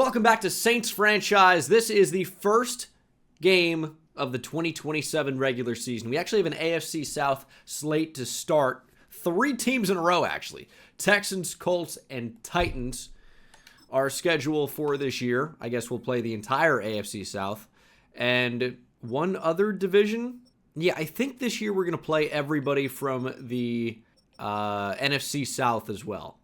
Welcome back to Saints Franchise. This is the first game of the 2027 regular season. We actually have an AFC South slate to start. 3 teams in a row, actually. Texans, Colts, and Titans are scheduled for this year. I guess we'll play the entire AFC South. And one other division. Yeah, I think this year we're going to play everybody from the NFC South as well.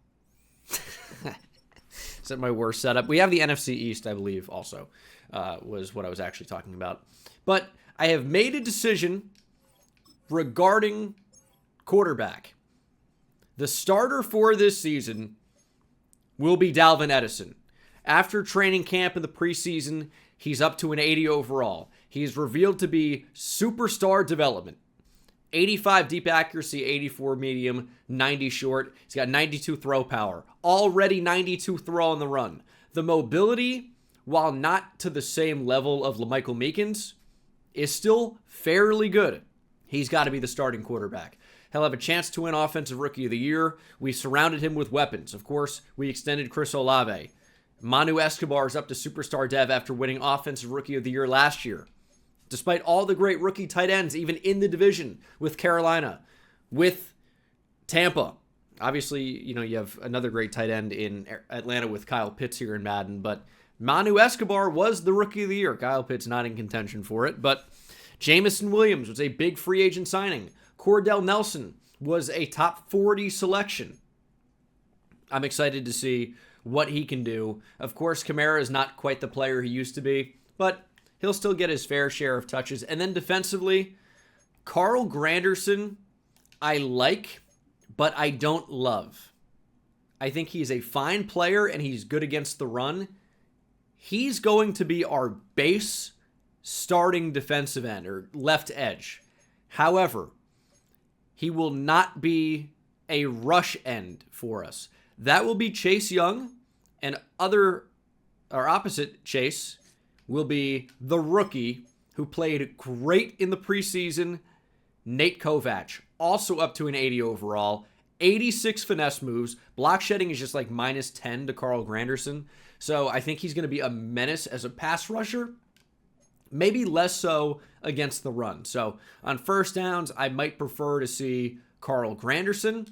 Is that my worst setup? We have the NFC East, I believe, also, was what I was actually talking about. But I have made a decision regarding quarterback. The starter for this season will be Dalvin Edison. After training camp in the preseason, he's up to an 80 overall. He's revealed to be superstar development. 85 deep accuracy, 84 medium, 90 short. He's got 92 throw power. Already 92 throw on the run. The mobility, while not to the same level of LaMichael Meekins, is still fairly good. He's got to be the starting quarterback. He'll have a chance to win Offensive Rookie of the Year. We surrounded him with weapons. Of course, we extended Chris Olave. Manu Escobar is up to Superstar Dev after winning Offensive Rookie of the Year last year. Despite all the great rookie tight ends, even in the division with Carolina, with Tampa. Obviously, you have another great tight end in Atlanta with Kyle Pitts here in Madden, but Manu Escobar was the Rookie of the Year. Kyle Pitts not in contention for it, but Jamison Williams was a big free agent signing. Cordell Nelson was a top 40 selection. I'm excited to see what he can do. Of course, Kamara is not quite the player he used to be, but he'll still get his fair share of touches. And then defensively, Carl Granderson, I like, but I don't love. I think he's a fine player and he's good against the run. He's going to be our base starting defensive end or left edge. However, he will not be a rush end for us. That will be Chase Young, and opposite Chase will be the rookie who played great in the preseason, Nate Kovac. Also up to an 80 overall, 86 finesse moves. Block shedding is just like minus 10 to Carl Granderson. So I think he's going to be a menace as a pass rusher. Maybe less so against the run. So on first downs, I might prefer to see Carl Granderson.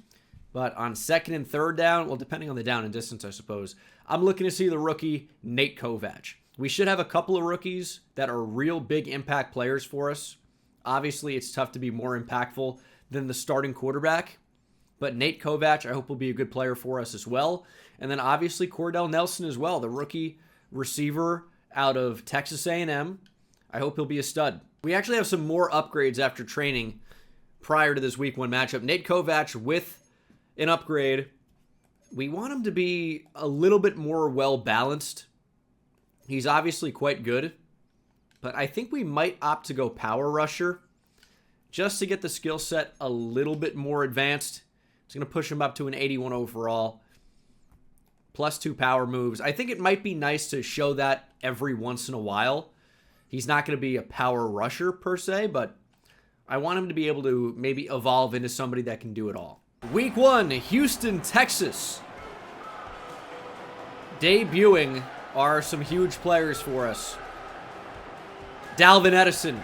But on second and third down, well, depending on the down and distance, I suppose, I'm looking to see the rookie, Nate Kovac. We should have a couple of rookies that are real big impact players for us. Obviously, it's tough to be more impactful than the starting quarterback. But Nate Kovac, I hope, will be a good player for us as well. And then obviously Cordell Nelson as well, the rookie receiver out of Texas A&M. I hope he'll be a stud. We actually have some more upgrades after training prior to this week 1 matchup. Nate Kovac with an upgrade. We want him to be a little bit more well-balanced. He's obviously quite good, but I think we might opt to go power rusher just to get the skill set a little bit more advanced. It's going to push him up to an 81 overall, plus 2 power moves. I think it might be nice to show that every once in a while. He's not going to be a power rusher per se, but I want him to be able to maybe evolve into somebody that can do it all. Week 1, Houston, Texas. Debuting are some huge players for us. Dalvin Edison,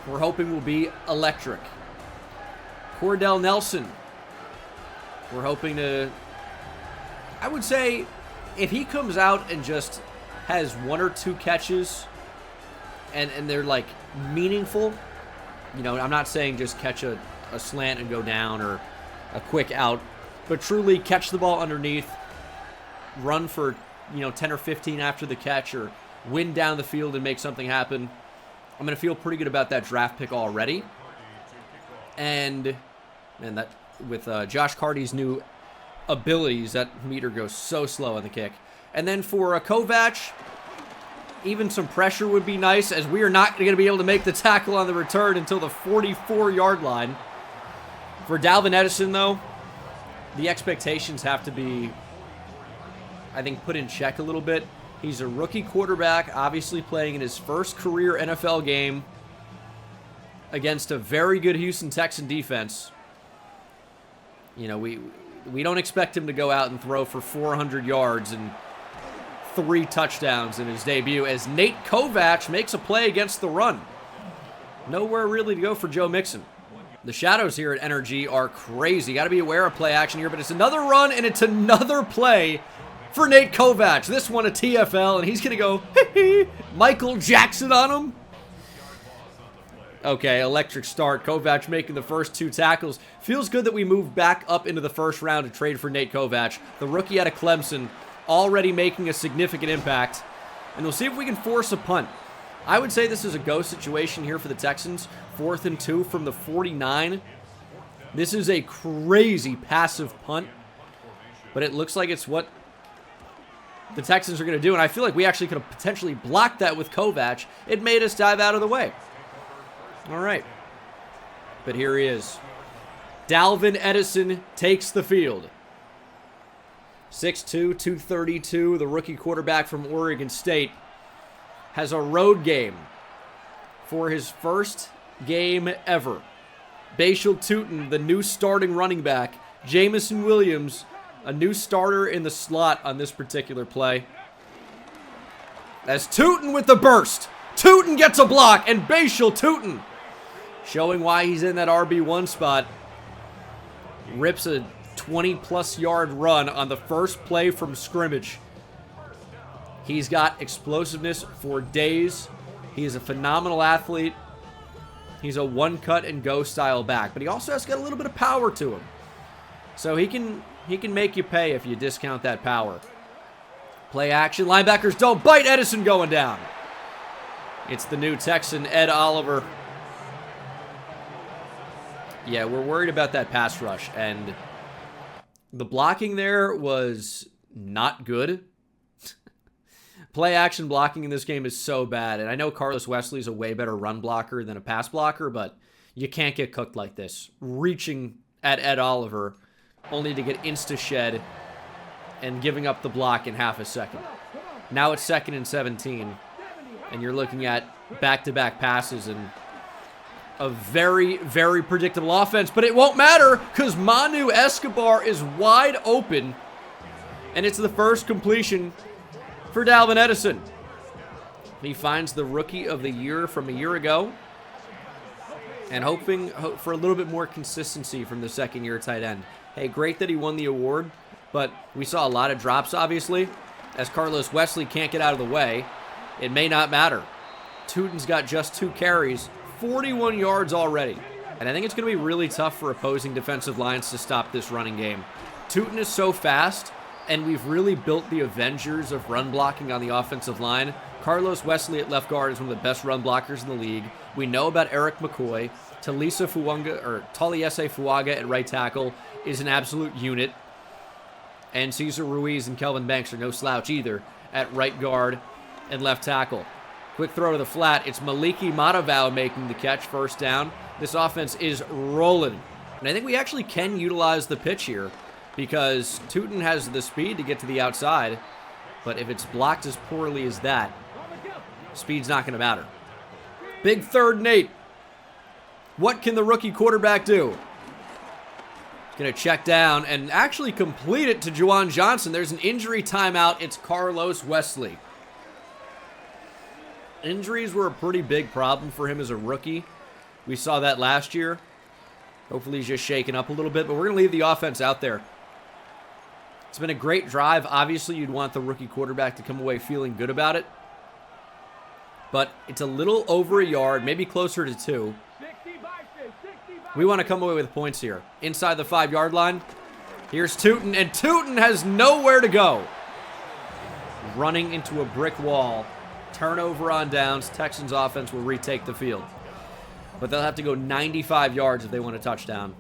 we're hoping will be electric. Cordell Nelson, we're hoping to, I would say, if he comes out and just has 1 or 2 catches and they're like meaningful, I'm not saying just catch a slant and go down or a quick out, but truly catch the ball underneath, run for 10 or 15 after the catch, or win down the field and make something happen. I'm going to feel pretty good about that draft pick already. And that with Josh Carty's new abilities, that meter goes so slow on the kick. And then for Kovac, even some pressure would be nice, as we are not going to be able to make the tackle on the return until the 44-yard line. For Dalvin Edison, though, the expectations have to be, I think, put in check a little bit. He's a rookie quarterback, obviously playing in his first career NFL game against a very good Houston Texan defense. We don't expect him to go out and throw for 400 yards and 3 touchdowns in his debut as Nate Kovac makes a play against the run. Nowhere really to go for Joe Mixon. The shadows here at NRG are crazy. Got to be aware of play action here, but it's another run and it's another play for Nate Kovac. This one a TFL, and he's going to go Michael Jackson on him. Okay, electric start. Kovac making the first 2 tackles. Feels good that we moved back up into the first round to trade for Nate Kovac. The rookie out of Clemson already making a significant impact. And we'll see if we can force a punt. I would say this is a go situation here for the Texans. 4th and 2 from the 49. This is a crazy passive punt, but it looks like it's what the Texans are going to do. And I feel like we actually could have potentially blocked that with Kovac. It made us dive out of the way. All right. But here he is. Dalvin Edison takes the field. 6'2", 232, the rookie quarterback from Oregon State, has a road game for his first game ever. Bashal Tootin, the new starting running back. Jameson Williams, a new starter in the slot on this particular play. As Tootin with the burst. Tootin gets a block, and Bashal Tootin, showing why he's in that RB1 spot, rips a 20-plus yard run on the first play from scrimmage. He's got explosiveness for days. He is a phenomenal athlete. He's a one-cut-and-go style back, but he also has got a little bit of power to him. So he can make you pay if you discount that power. Play action. Linebackers don't bite. Edison going down. It's the new Texan, Ed Oliver. Yeah, we're worried about that pass rush, and the blocking there was not good. Play action blocking in this game is so bad, and I know Carlos Wesley's a way better run blocker than a pass blocker, but you can't get cooked like this. Reaching at Ed Oliver only to get insta-shed and giving up the block in half a second. Now it's 2nd and 17, and you're looking at back-to-back passes and a very, very predictable offense, but it won't matter because Manu Escobar is wide open, and it's the first completion for Dalvin Edison. He finds the Rookie of the Year from a year ago, and hoping for a little bit more consistency from the second-year tight end. Hey, great that he won the award, but we saw a lot of drops, obviously. As Carlos Wesley can't get out of the way, it may not matter. Tootin's got just 2 carries, 41 yards already. And I think it's going to be really tough for opposing defensive lines to stop this running game. Tootin is so fast, and we've really built the Avengers of run blocking on the offensive line. Carlos Wesley at left guard is one of the best run blockers in the league. We know about Eric McCoy. Taliese Fuaga at right tackle is an absolute unit. And Cesar Ruiz and Kelvin Banks are no slouch either at right guard and left tackle. Quick throw to the flat. It's Maliki Matavao making the catch, first down. This offense is rolling. And I think we actually can utilize the pitch here because Tootin has the speed to get to the outside. But if it's blocked as poorly as that, speed's not going to matter. Big 3rd and 8. What can the rookie quarterback do? Going to check down and actually complete it to Juwan Johnson. There's an injury timeout. It's Carlos Wesley. Injuries were a pretty big problem for him as a rookie. We saw that last year. Hopefully he's just shaken up a little bit, but we're going to leave the offense out there. It's been a great drive. Obviously, you'd want the rookie quarterback to come away feeling good about it. But it's a little over a yard, maybe closer to 2. We want to come away with points here. Inside the 5-yard line. Here's Tootin, and Tootin has nowhere to go. Running into a brick wall. Turnover on downs. Texans offense will retake the field. But they'll have to go 95 yards if they want a touchdown.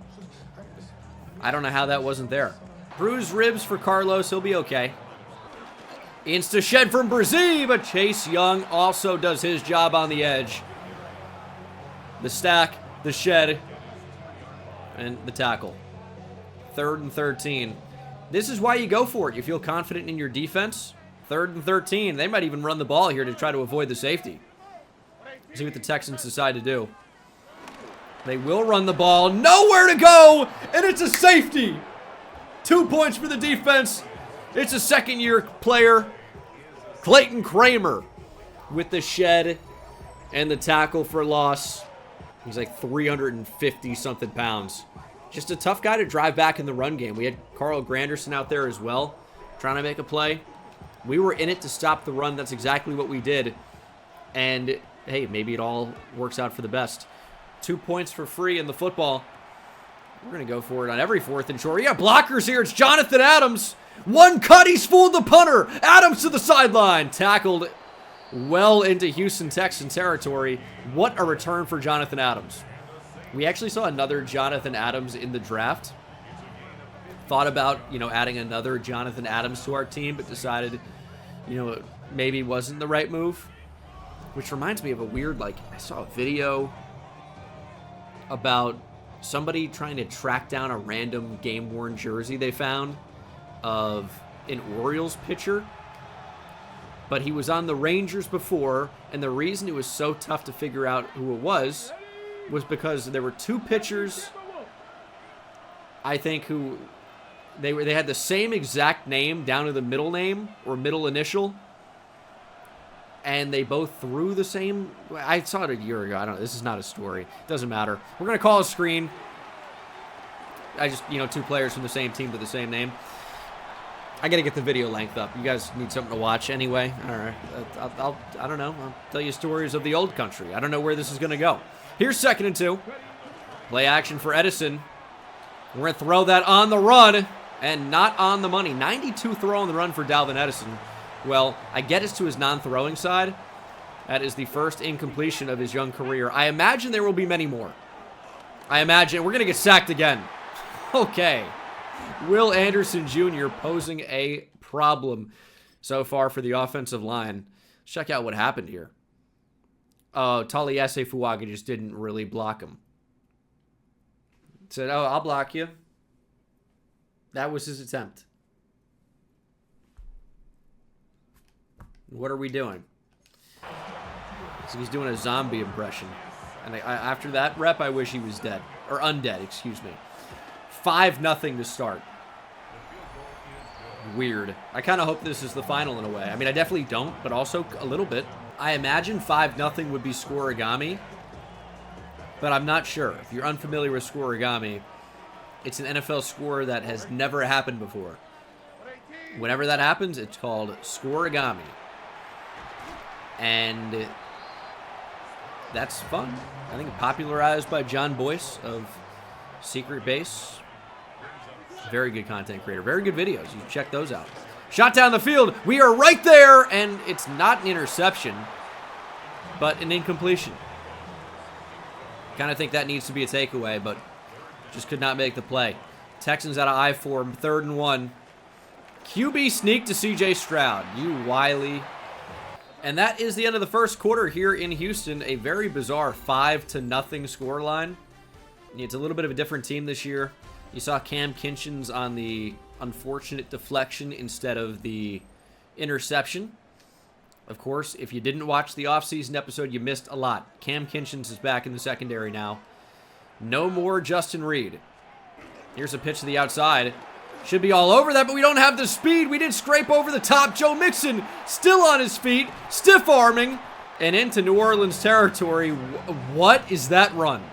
I don't know how that wasn't there. Bruised ribs for Carlos. He'll be okay. Insta-shed from Brzee, but Chase Young also does his job on the edge. The stack, the shed, and the tackle. 3rd and 13. This is why you go for it. You feel confident in your defense. 3rd and 13. They might even run the ball here to try to avoid the safety. See what the Texans decide to do. They will run the ball. Nowhere to go, and it's a safety. 2 points for the defense. It's a second-year player. Clayton Kramer with the shed and the tackle for loss. He's like 350-something pounds. Just a tough guy to drive back in the run game. We had Carl Granderson out there as well, trying to make a play. We were in it to stop the run. That's exactly what we did. And, hey, maybe it all works out for the best. 2 points for free in the football. We're going to go for it on every 4th and short. Yeah, blockers here. It's Jonathan Adams. One cut. He's fooled the punter. Adams to the sideline. Tackled well into Houston Texan territory. What a return for Jonathan Adams. We actually saw another Jonathan Adams in the draft. Thought about, adding another Jonathan Adams to our team, but decided, maybe wasn't the right move. Which reminds me of a weird, I saw a video about somebody trying to track down a random game-worn jersey they found of an Orioles pitcher. But he was on the Rangers before, and the reason it was so tough to figure out who it was because there were 2 pitchers, I think, who they had the same exact name down to the middle name or middle initial, and they both threw the same. I saw it a year ago. I don't know. This is not a story. It doesn't matter. We're going to call a screen. I just, 2 players from the same team with the same name. I got to get the video length up. You guys need something to watch anyway. All right. I don't know. I'll tell you stories of the old country. I don't know where this is going to go. Here's 2nd and 2. Play action for Edison. We're going to throw that on the run and not on the money. 92 throw on the run for Dalvin Edison. Well, I get us to his non-throwing side. That is the first incompletion of his young career. I imagine there will be many more. I imagine we're going to get sacked again. Okay. Will Anderson Jr. posing a problem so far for the offensive line. Let's check out what happened here. Oh, Taliesin Fuaga just didn't really block him. Said, I'll block you. That was his attempt. What are we doing? So he's doing a zombie impression. And after that rep, I wish he was dead. Or undead, excuse me. 5-0 to start. Weird. I kind of hope this is the final in a way. I mean, I definitely don't, but also a little bit. I imagine 5-0 would be scoreigami, but I'm not sure. If you're unfamiliar with scoreigami, it's an NFL score that has never happened before. Whenever that happens, it's called scoreigami. And that's fun. I think popularized by John Boyce of Secret Base. Very good content creator. Very good videos. You check those out. Shot down the field. We are right there, and it's not an interception, but an incompletion. Kind of think that needs to be a takeaway, but just could not make the play. Texans out of I-4, 3rd and 1. QB sneak to C.J. Stroud. You wily. And that is the end of the first quarter here in Houston. A very bizarre 5-0 scoreline. It's a little bit of a different team this year. You saw Cam Kinchins on the unfortunate deflection instead of the interception. Of course, if you didn't watch the offseason episode, you missed a lot. Cam Kinchins is back in the secondary now. No more Justin Reed. Here's a pitch to the outside. Should be all over that, but we don't have the speed. We did scrape over the top. Joe Mixon still on his feet, stiff arming, and into New Orleans territory. What is that run?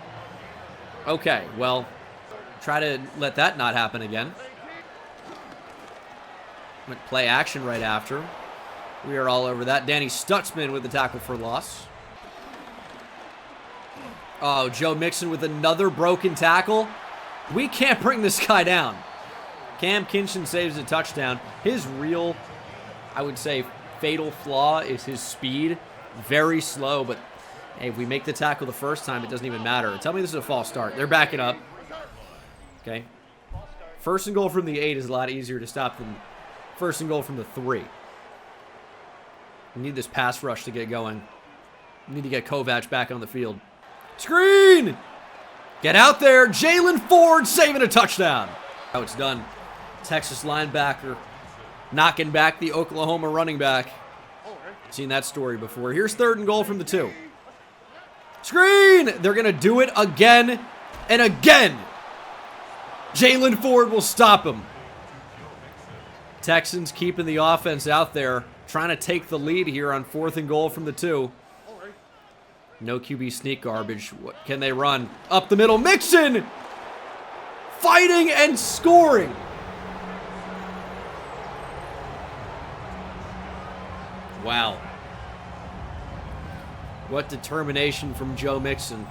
Okay, well, try to let that not happen again. Play action right after. We are all over that. Danny Stutzman with the tackle for loss. Oh, Joe Mixon with another broken tackle. We can't bring this guy down. Cam Kinchin saves a touchdown. His real, I would say, fatal flaw is his speed. Very slow, but hey, if we make the tackle the first time, it doesn't even matter. Tell me this is a false start. They're backing up. Okay. 1st and goal from the 8 is a lot easier to stop than 1st and goal from the 3. We need this pass rush to get going. We need to get Kovac back on the field. Screen! Get out there. Jalen Ford saving a touchdown. How it's done. Texas linebacker knocking back the Oklahoma running back. Seen that story before. Here's 3rd and goal from the 2. Screen! They're going to do it again and again. Jalen Ford will stop him. Texans keeping the offense out there, trying to take the lead here on 4th and goal from the 2. No QB sneak garbage. What can they run? Up the middle. Mixon! Fighting and scoring. Wow. What determination from Joe Mixon.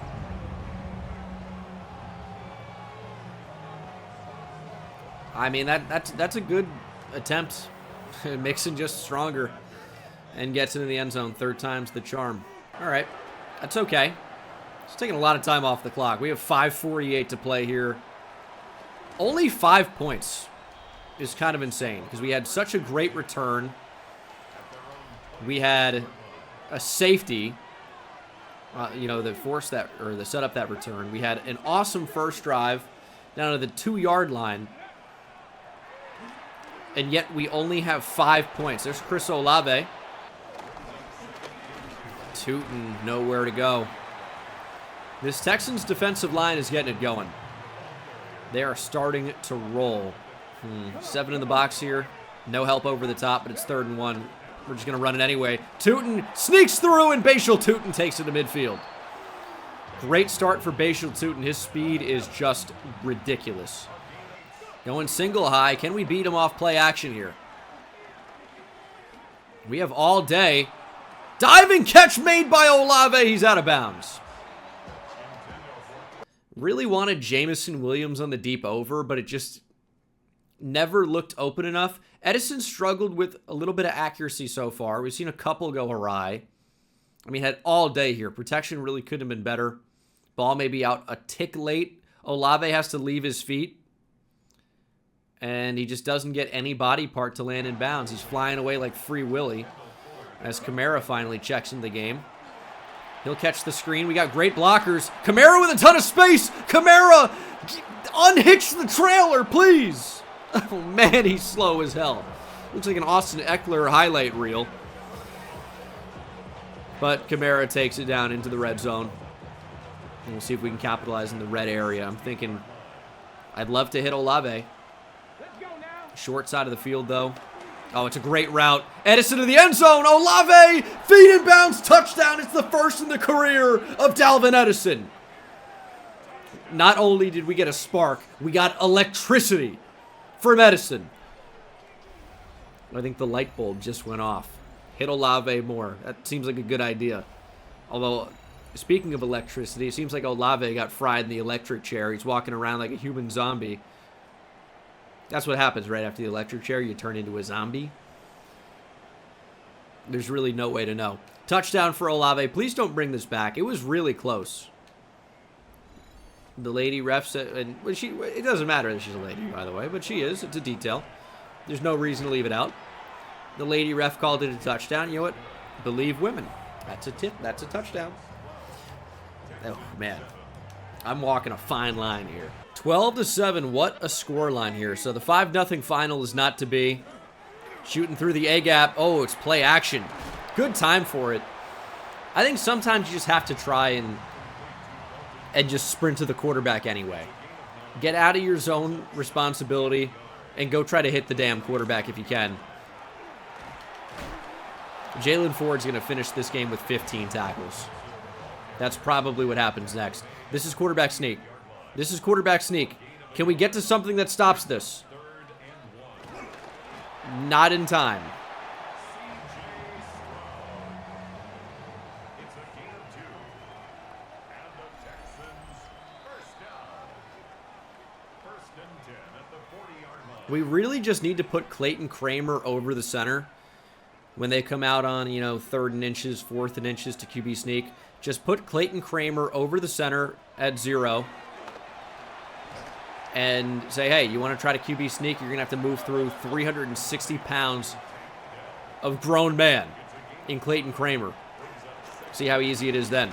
I mean, that's a good attempt. Mixon just stronger and gets into the end zone. 3rd time's the charm. All right. That's okay. It's taking a lot of time off the clock. We have 5:48 to play here. Only 5 points is kind of insane because we had such a great return. We had a safety, that forced that, or the set up that return. We had an awesome first drive down to the 2-yard line. And yet we only have 5 points. There's Chris Olave. Tootin, nowhere to go. This Texans defensive line is getting it going. They are starting to roll. 7 in the box here. No help over the top, but it's 3rd and 1. We're just going to run it anyway. Tootin sneaks through, and Bashal Tootin takes it to midfield. Great start for Bashal Tootin. His speed is just ridiculous. Going single high. Can we beat him off play action here? We have all day. Diving catch made by Olave. He's out of bounds. Really wanted Jamison Williams on the deep over, but it just never looked open enough. Edison struggled with a little bit of accuracy so far. We've seen a couple go awry. I mean, had all day here. Protection really couldn't have been better. Ball may be out a tick late. Olave has to leave his feet. And he just doesn't get any body part to land in bounds. He's flying away like Free Willy as Kamara finally checks in the game. He'll catch the screen. We got great blockers. Kamara with a ton of space. Kamara, unhitch the trailer, please. Oh, man, he's slow as hell. Looks like an Austin Eckler highlight reel. But Kamara takes it down into the red zone. And we'll see if we can capitalize in the red area. I'm thinking I'd love to hit Olave. Short side of the field, though. Oh, it's a great route. Edison to the end zone. Olave, feet in bounds, touchdown. It's the first in the career of Dalvin Edison. Not only did we get a spark, we got electricity from Edison. I think the light bulb just went off. Hit Olave more. That seems like a good idea. Although, speaking of electricity, it seems like Olave got fried in the electric chair. He's walking around like a human zombie. That's what happens right after the electric chair. You turn into a zombie. There's really no way to know. Touchdown for Olave. Please don't bring this back. It was really close. The lady ref said, and it doesn't matter that she's a lady, by the way, but she is. It's a detail. There's no reason to leave it out. The lady ref called it a touchdown. You know what? Believe women. That's a tip. That's a touchdown. Oh, man. I'm walking a fine line here. 12-7, what a score line here. So the 5-0 final is not to be. Shooting through the A-gap. Oh, it's play action. Good time for it. I think sometimes you just have to try and just sprint to the quarterback anyway. Get out of your zone responsibility and go try to hit the damn quarterback if you can. Jalen Ford's going to finish this game with 15 tackles. That's probably what happens next. This is quarterback sneak. This is quarterback sneak. Can we get to something that stops this? Not in time. We really just need to put Clayton Kramer over the center when they come out on, 3rd and inches, 4th and inches to QB sneak. Just put Clayton Kramer over the center at 0 and say, hey, you want to try to QB sneak? You're going to have to move through 360 pounds of grown man in Clayton Kramer. See how easy it is then.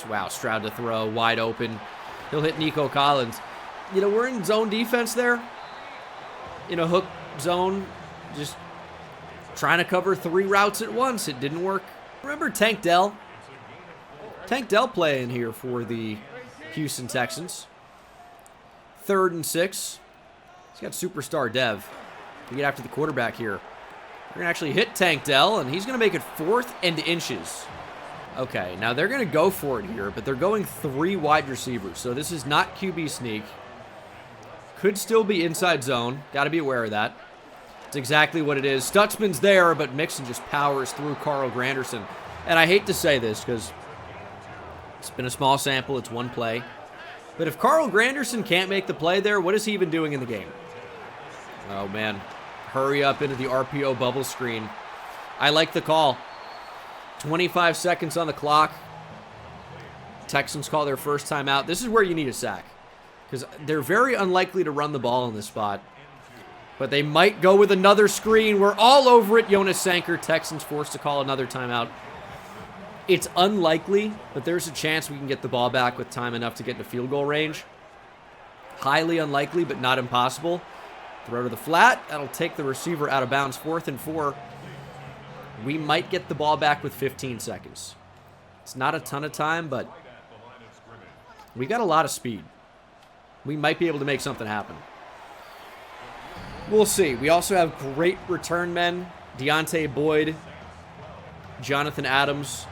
Wow, Stroud to throw, wide open. He'll hit Nico Collins. We're in zone defense there. Hook zone, just trying to cover 3 routes at once. It didn't work. Remember Tank Dell? Tank Dell playing here for the Houston Texans. 3rd and 6. He's got superstar Dev. We get after the quarterback here. They're going to actually hit Tank Dell, and he's going to make it 4th and inches. Okay, now they're going to go for it here, but they're going 3 wide receivers. So this is not QB sneak. Could still be inside zone. Got to be aware of that. It's exactly what it is. Stutzman's there, but Mixon just powers through Carl Granderson. And I hate to say this because it's been a small sample. It's one play. But if Carl Granderson can't make the play there, what is he even doing in the game? Oh, man. Hurry up into the RPO bubble screen. I like the call. 25 seconds on the clock. Texans call their first timeout. This is where you need a sack, because they're very unlikely to run the ball in this spot. But they might go with another screen. We're all over it. Jonas Sanker. Texans forced to call another timeout. It's unlikely, but there's a chance we can get the ball back with time enough to get into field goal range. Highly unlikely, but not impossible. Throw to the flat. That'll take the receiver out of bounds. 4th and 4. We might get the ball back with 15 seconds. It's not a ton of time, but we got a lot of speed. We might be able to make something happen. We'll see. We also have great return men. Deontay Boyd, Jonathan Adams.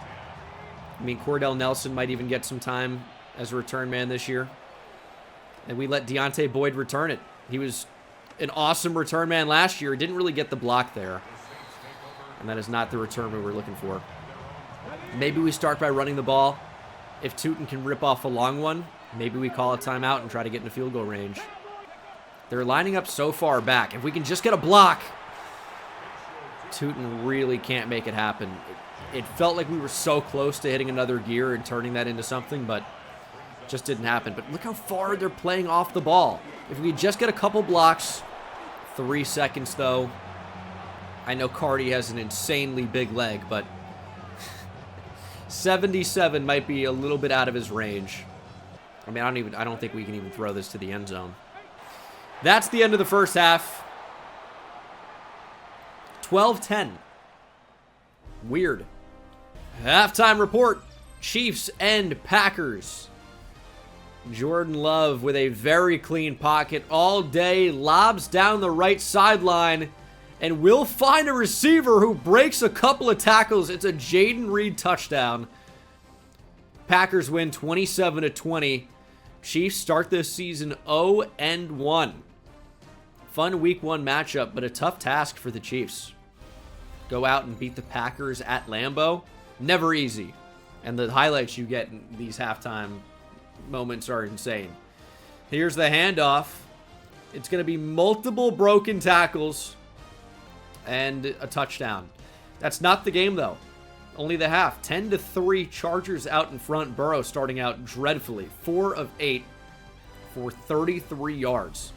I mean, Cordell Nelson might even get some time as a return man this year. And we let Deontay Boyd return it. He was an awesome return man last year. He didn't really get the block there. And that is not the return we were looking for. Maybe we start by running the ball. If Tootin can rip off a long one, maybe we call a timeout and try to get into field goal range. They're lining up so far back. If we can just get a block, Tootin really can't make it happen. It felt like we were so close to hitting another gear and turning that into something, but just didn't happen. But look how far they're playing off the ball. If we just get a couple blocks, 3 seconds though. I know Cardi has an insanely big leg, but 77 might be a little bit out of his range. I mean, I don't think we can even throw this to the end zone. That's the end of the first half. 12-10. Weird. Halftime report. Chiefs and Packers. Jordan Love with a very clean pocket all day. Lobs down the right sideline. And will find a receiver who breaks a couple of tackles. It's a Jaden Reed touchdown. Packers win 27-20. Chiefs start this season 0-1. Fun week 1 matchup, but a tough task for the Chiefs. Go out and beat the Packers at Lambeau. Never easy. And the highlights you get in these halftime moments are insane. Here's the handoff. It's going to be multiple broken tackles and a touchdown. That's not the game, though. Only the half. 10-3 Chargers out in front. Burrow starting out dreadfully. 4 of 8 for 33 yards.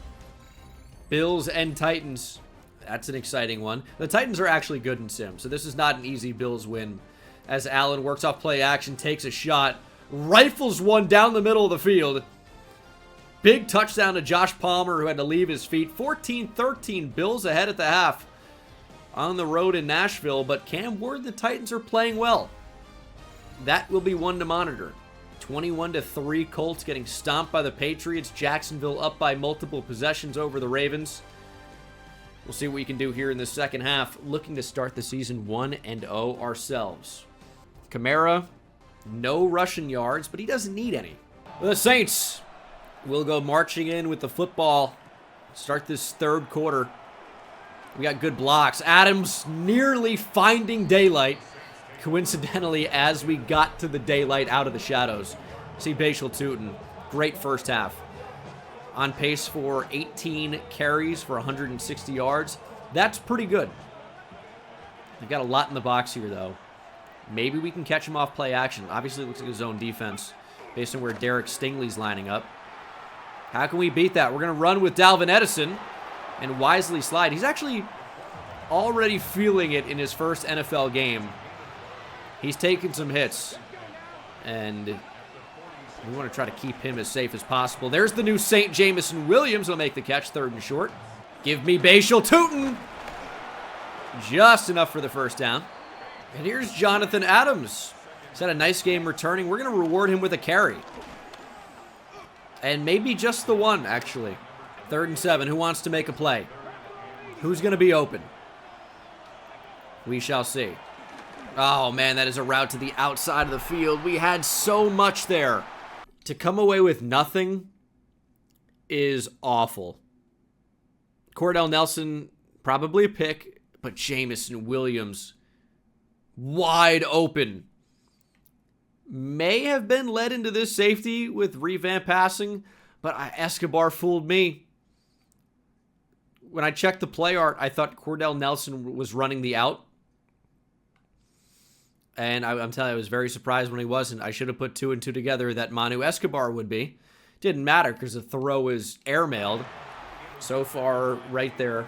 Bills and Titans. That's an exciting one. The Titans are actually good in sim, so this is not an easy Bills win. As Allen works off play action, takes a shot, rifles one down the middle of the field. Big touchdown to Josh Palmer, who had to leave his feet. 14-13, Bills ahead at the half on the road in Nashville, but Cam Ward, the Titans are playing well. That will be one to monitor. 21-3, Colts getting stomped by the Patriots. Jacksonville up by multiple possessions over the Ravens. We'll see what we can do here in the second half. Looking to start the season 1-0 ourselves. Kamara, no rushing yards, but he doesn't need any. The Saints will go marching in with the football. Start this third quarter. We got good blocks. Adams nearly finding daylight. Coincidentally, as we got to the daylight out of the shadows. See Bashal Tootin. Great first half. On pace for 18 carries for 160 yards. That's pretty good. They've got a lot in the box here, though. Maybe we can catch him off play action. Obviously, it looks like a zone defense based on where Derek Stingley's lining up. How can we beat that? We're going to run with Dalvin Edison and wisely slide. He's actually already feeling it in his first NFL game. He's taken some hits, and we want to try to keep him as safe as possible. There's the new St. Jamison Williams. Will make the catch, 3rd and short. Give me Bashal Tootin. Just enough for the first down. And here's Jonathan Adams. He's had a nice game returning. We're going to reward him with a carry. And maybe just the one, actually. 3rd and 7. Who wants to make a play? Who's going to be open? We shall see. Oh, man, that is a route to the outside of the field. We had so much there. To come away with nothing is awful. Cordell Nelson, probably a pick, but Jamison Williams, wide open. May have been led into this safety with revamp passing, but Escobar fooled me. When I checked the play art, I thought Cordell Nelson was running the out. And I'm telling you, I was very surprised when he wasn't. I should have put 2 and 2 together that Manu Escobar would be. Didn't matter because the throw is airmailed. So far, right there,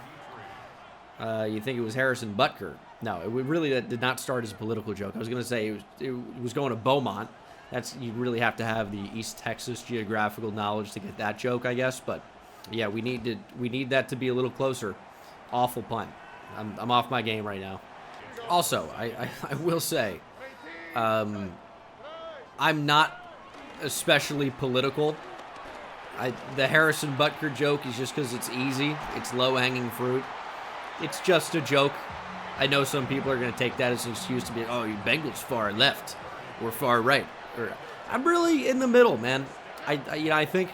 you think it was Harrison Butker. No, it really did not start as a political joke. I was going to say it was going to Beaumont. You really have to have the East Texas geographical knowledge to get that joke, I guess. But yeah, we need that to be a little closer. Awful punt. I'm off my game right now. Also, I will say, I'm not especially political. The Harrison Butker joke is just because it's easy. It's low-hanging fruit. It's just a joke. I know some people are going to take that as an excuse to be, oh, you Bengals far left or far right. I'm really in the middle, man. I think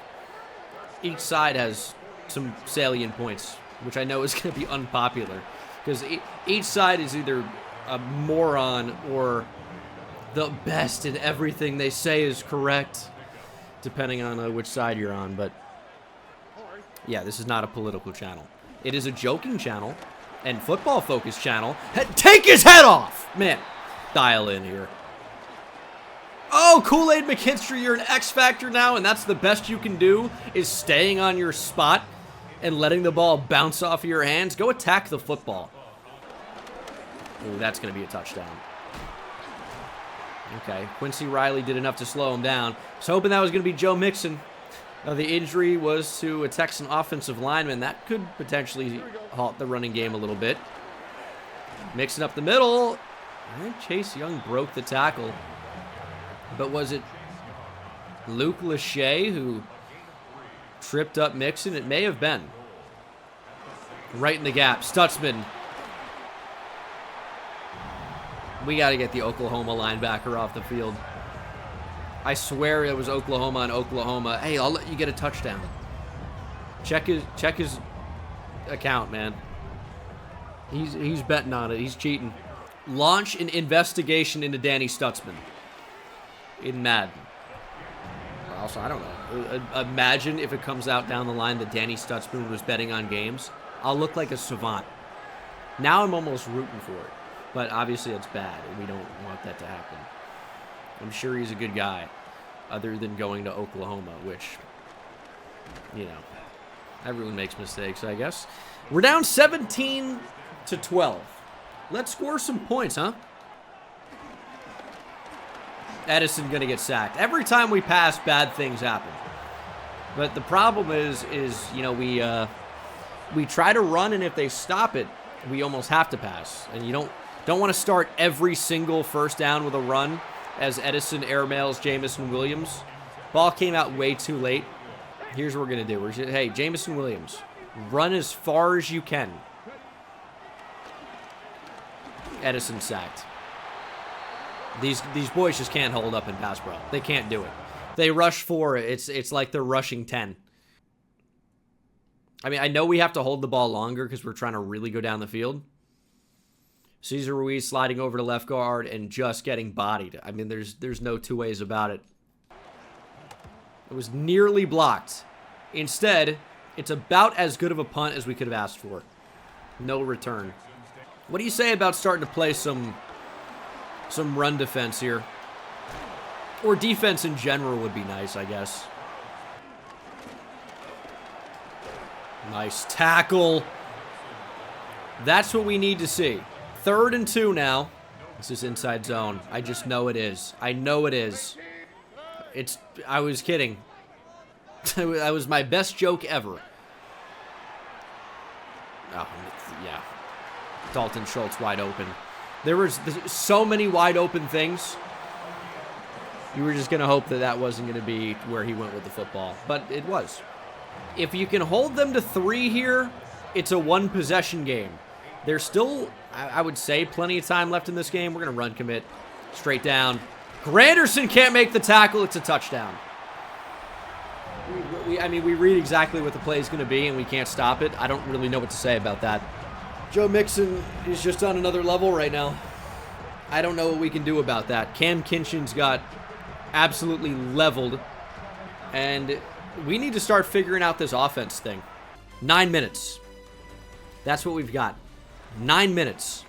each side has some salient points, which I know is going to be unpopular. Because each side is either a moron or the best and everything they say is correct, depending on which side you're on. But yeah, this is not a political channel. It is a joking channel and football-focused channel. Take his head off! Man, dial in here. Oh, Kool-Aid McKinstry, you're an X Factor now, and that's the best you can do is staying on your spot and letting the ball bounce off of your hands. Go attack the football. Ooh, that's going to be a touchdown. Okay, Quincy Riley did enough to slow him down. I was hoping that was going to be Joe Mixon. The injury was to a Texan offensive lineman. That could potentially halt the running game a little bit. Mixon up the middle. I think Chase Young broke the tackle. But was it Luke Lachey who tripped up Mixon? It may have been. Right in the gap. Stutzman. We got to get the Oklahoma linebacker off the field. I swear it was Oklahoma and Oklahoma. Hey, I'll let you get a touchdown. Check his account, man. He's betting on it. He's cheating. Launch an investigation into Danny Stutzman in Madden. Also, I don't know. Imagine if it comes out down the line that Danny Stutzman was betting on games. I'll look like a savant. Now I'm almost rooting for it. But obviously it's bad, and we don't want that to happen. I'm sure he's a good guy, other than going to Oklahoma, which, you know, everyone makes mistakes, I guess. We're down 17-12. Let's score some points, huh? Edison going to get sacked. Every time we pass, bad things happen. But the problem is you know, we try to run, and if they stop it, we almost have to pass. And you don't want to start every single first down with a run as Edison airmails Jamison Williams. Ball came out way too late. Here's what we're going to do. Hey, Jamison Williams, run as far as you can. Edison sacked. These boys just can't hold up in pass pro. They can't do it. They rush 4. It's like they're rushing 10. I mean, I know we have to hold the ball longer because we're trying to really go down the field. Cesar Ruiz sliding over to left guard and just getting bodied. I mean, there's no two ways about it. It was nearly blocked. Instead, it's about as good of a punt as we could have asked for. No return. What do you say about starting to play some run defense here? Or defense in general would be nice, I guess. Nice tackle. That's what we need to see. 3rd and 2 now. This is inside zone. I just know it is. I know it is. I was kidding. That was my best joke ever. Oh, yeah. Dalton Schultz wide open. There was so many wide open things. You were just going to hope that wasn't going to be where he went with the football. But it was. If you can hold them to 3 here, it's a 1-possession game. They're still I would say plenty of time left in this game. We're going to run commit straight down. Granderson can't make the tackle. It's a touchdown. I mean, we read exactly what the play is going to be, and we can't stop it. I don't really know what to say about that. Joe Mixon is just on another level right now. I don't know what we can do about that. Cam Kinchin's got absolutely leveled, and we need to start figuring out this offense thing. 9 minutes. That's what we've got. 9 minutes.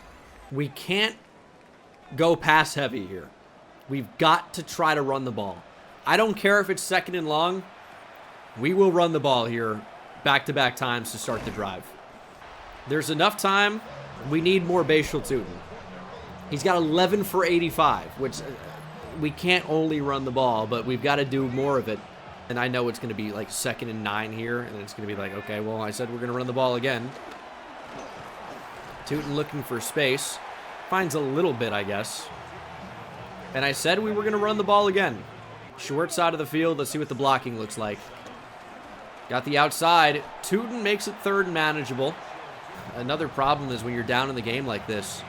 We can't go pass heavy here. We've got to try to run the ball. I don't care if it's second and long. We will run the ball here back-to-back times to start the drive. There's enough time. We need more Bashal Tootin. He's got 11 for 85, which we can't only run the ball, but we've got to do more of it. And I know it's going to be like 2nd and 9 here, and it's going to be like, okay, well, I said we're going to run the ball again. Tootin looking for space. Finds a little bit, I guess. And I said we were going to run the ball again. Short side of the field. Let's see what the blocking looks like. Got the outside. Tootin makes it 3rd and manageable. Another problem is when you're down in the game like this,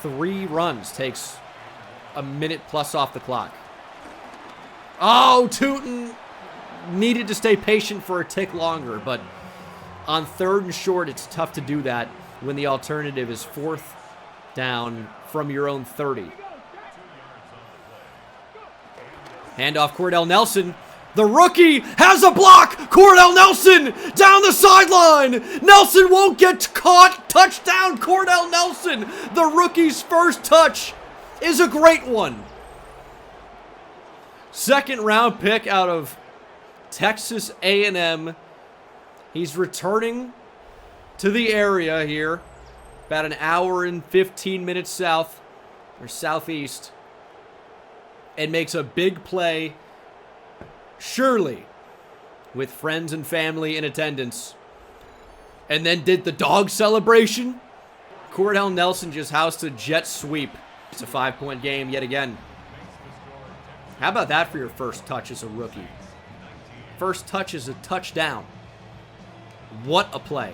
3 runs takes a minute plus off the clock. Oh, Tootin needed to stay patient for a tick longer, but on 3rd and short, it's tough to do that when the alternative is 4th down from your own 30. Handoff, Cordell Nelson. The rookie has a block. Cordell Nelson down the sideline. Nelson won't get caught. Touchdown, Cordell Nelson. The rookie's first touch is a great one. 2nd round pick out of Texas A&M. He's returning to the area here. About an hour and 15 minutes south or southeast. And makes a big play. Surely, with friends and family in attendance. And then did the dog celebration. Cordell Nelson just housed a jet sweep. It's a 5-point game yet again. How about that for your first touch as a rookie? First touch is a touchdown. What a play.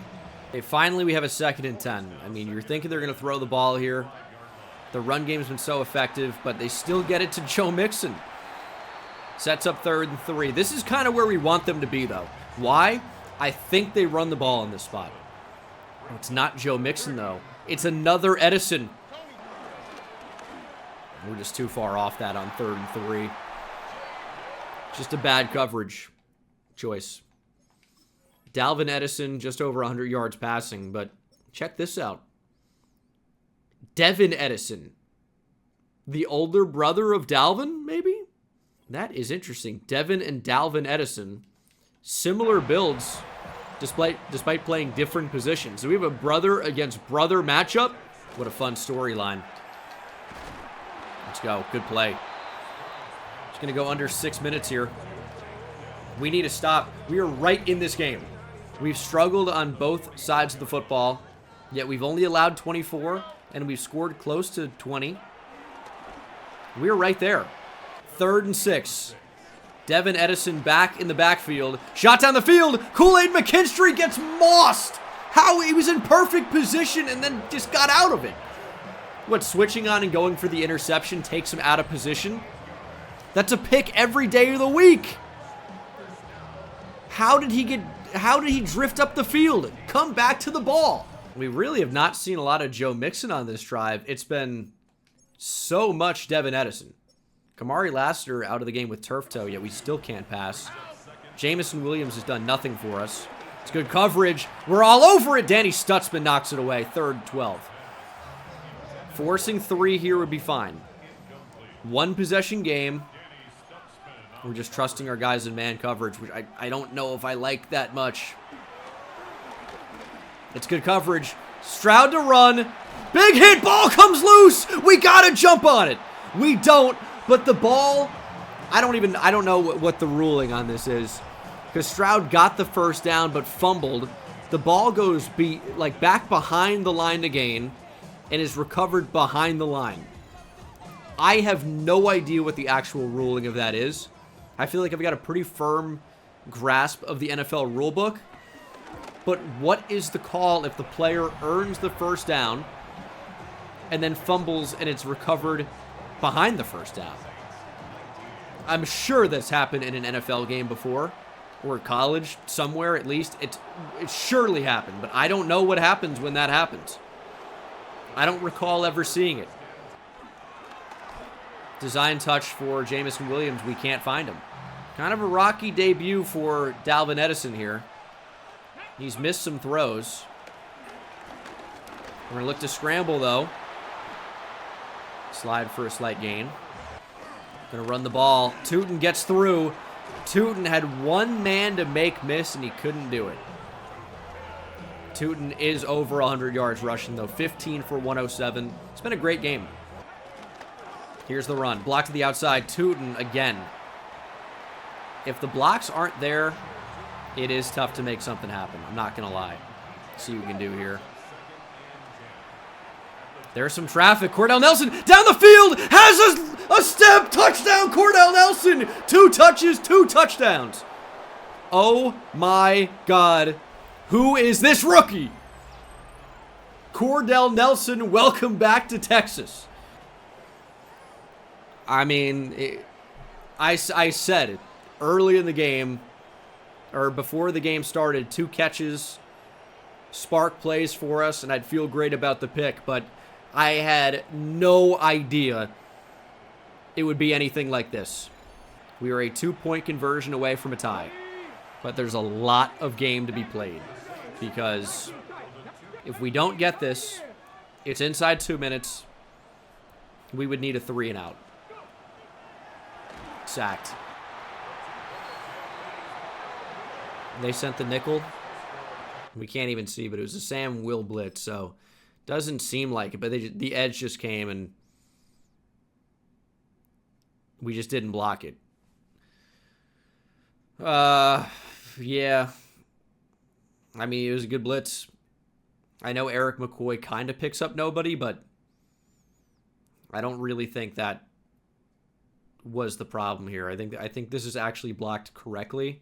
Okay, finally we have a 2nd and 10. I mean, you're thinking they're going to throw the ball here. The run game's been so effective, but they still get it to Joe Mixon. Sets up 3rd and 3. This is kind of where we want them to be, though. Why? I think they run the ball in this spot. Oh, it's not Joe Mixon, though. It's another Edison. We're just too far off that on 3rd and 3. Just a bad coverage choice. Dalvin Edison, just over 100 yards passing, but check this out. Devin Edison. The older brother of Dalvin, maybe? That is interesting. Devin and Dalvin Edison. Similar builds, despite playing different positions. So we have a brother against brother matchup. What a fun storyline. Let's go. Good play. Just going to go under 6 minutes here. We need to stop. We are right in this game. We've struggled on both sides of the football, yet we've only allowed 24, and we've scored close to 20. We're right there. 3rd and 6. Devin Edison back in the backfield. Shot down the field. Kool-Aid McKinstry gets mossed. How? He was in perfect position and then just got out of it. What, switching on and going for the interception takes him out of position? That's a pick every day of the week. How did he drift up the field and come back to the ball? We really have not seen a lot of Joe Mixon on this drive. It's been so much Devin Edison. Kamari Lassiter out of the game with turf toe, yet we still can't pass. Jamison Williams has done nothing for us. It's good coverage. We're all over it. Danny Stutzman knocks it away. 3rd, 12. Forcing 3 here would be fine. 1 possession game. We're just trusting our guys in man coverage, which I don't know if I like that much. It's good coverage. Stroud to run. Big hit. Ball comes loose. We got to jump on it. We don't. But the ball, I don't know what the ruling on this is. Because Stroud got the first down but fumbled. The ball goes back behind the line to gain and is recovered behind the line. I have no idea what the actual ruling of that is. I feel like I've got a pretty firm grasp of the NFL rulebook. But what is the call if the player earns the first down, and then fumbles and it's recovered behind the first down. I'm sure that's happened in an NFL game before, or college, somewhere at least. It surely happened, but I don't know what happens when that happens. I don't recall ever seeing it. Design touch for Jameson Williams. We can't find him. Kind of a rocky debut for Dalvin Edison here. He's missed some throws. We're going to look to scramble, though. Slide for a slight gain. Going to run the ball. Tootin gets through. Tootin had one man to make miss, and he couldn't do it. Tootin is over 100 yards rushing, though. 15 for 107. It's been a great game. Here's the run. Block to the outside. Tootin again. If the blocks aren't there, it is tough to make something happen. I'm not going to lie. See what we can do here. There's some traffic. Cordell Nelson down the field has a step touchdown. Cordell Nelson. 2 touches, 2 touchdowns. Oh my God. Who is this rookie? Cordell Nelson, welcome back to Texas. I mean, I said it early in the game, or before the game started, 2 catches, spark plays for us, and I'd feel great about the pick, but I had no idea it would be anything like this. We are a 2-point conversion away from a tie, but there's a lot of game to be played, because if we don't get this, it's inside 2 minutes, we would need a 3 and out. Sacked. They sent the nickel. We can't even see, but it was a Sam Will blitz, so doesn't seem like it. But the edge just came, and we just didn't block it. Yeah. I mean, it was a good blitz. I know Eric McCoy kind of picks up nobody, but I don't really think that was the problem here. I think this is actually blocked correctly,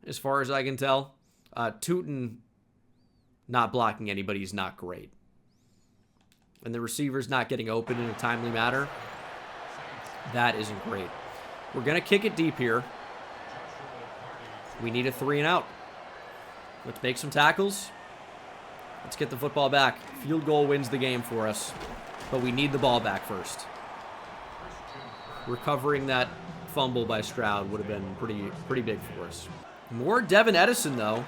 as far as I can tell. Tootin not blocking anybody is not great. And the receiver's not getting open in a timely manner. That isn't great. We're going to kick it deep here. We need a 3 and out. Let's make some tackles. Let's get the football back. Field goal wins the game for us, but we need the ball back first. Recovering that fumble by Stroud would have been pretty big for us. More Devin Edison, though.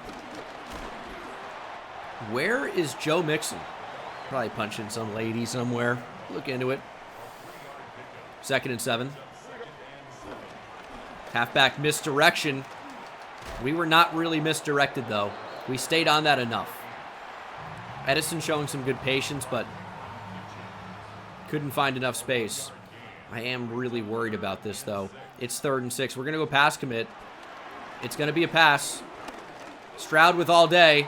Where is Joe Mixon? Probably punching some lady somewhere. Look into it. 2nd and 7. Halfback misdirection. We were not really misdirected, though. We stayed on that enough. Edison showing some good patience, but couldn't find enough space. I am really worried about this, though. It's 3rd and 6. We're going to go pass commit. It's going to be a pass. Stroud with all day.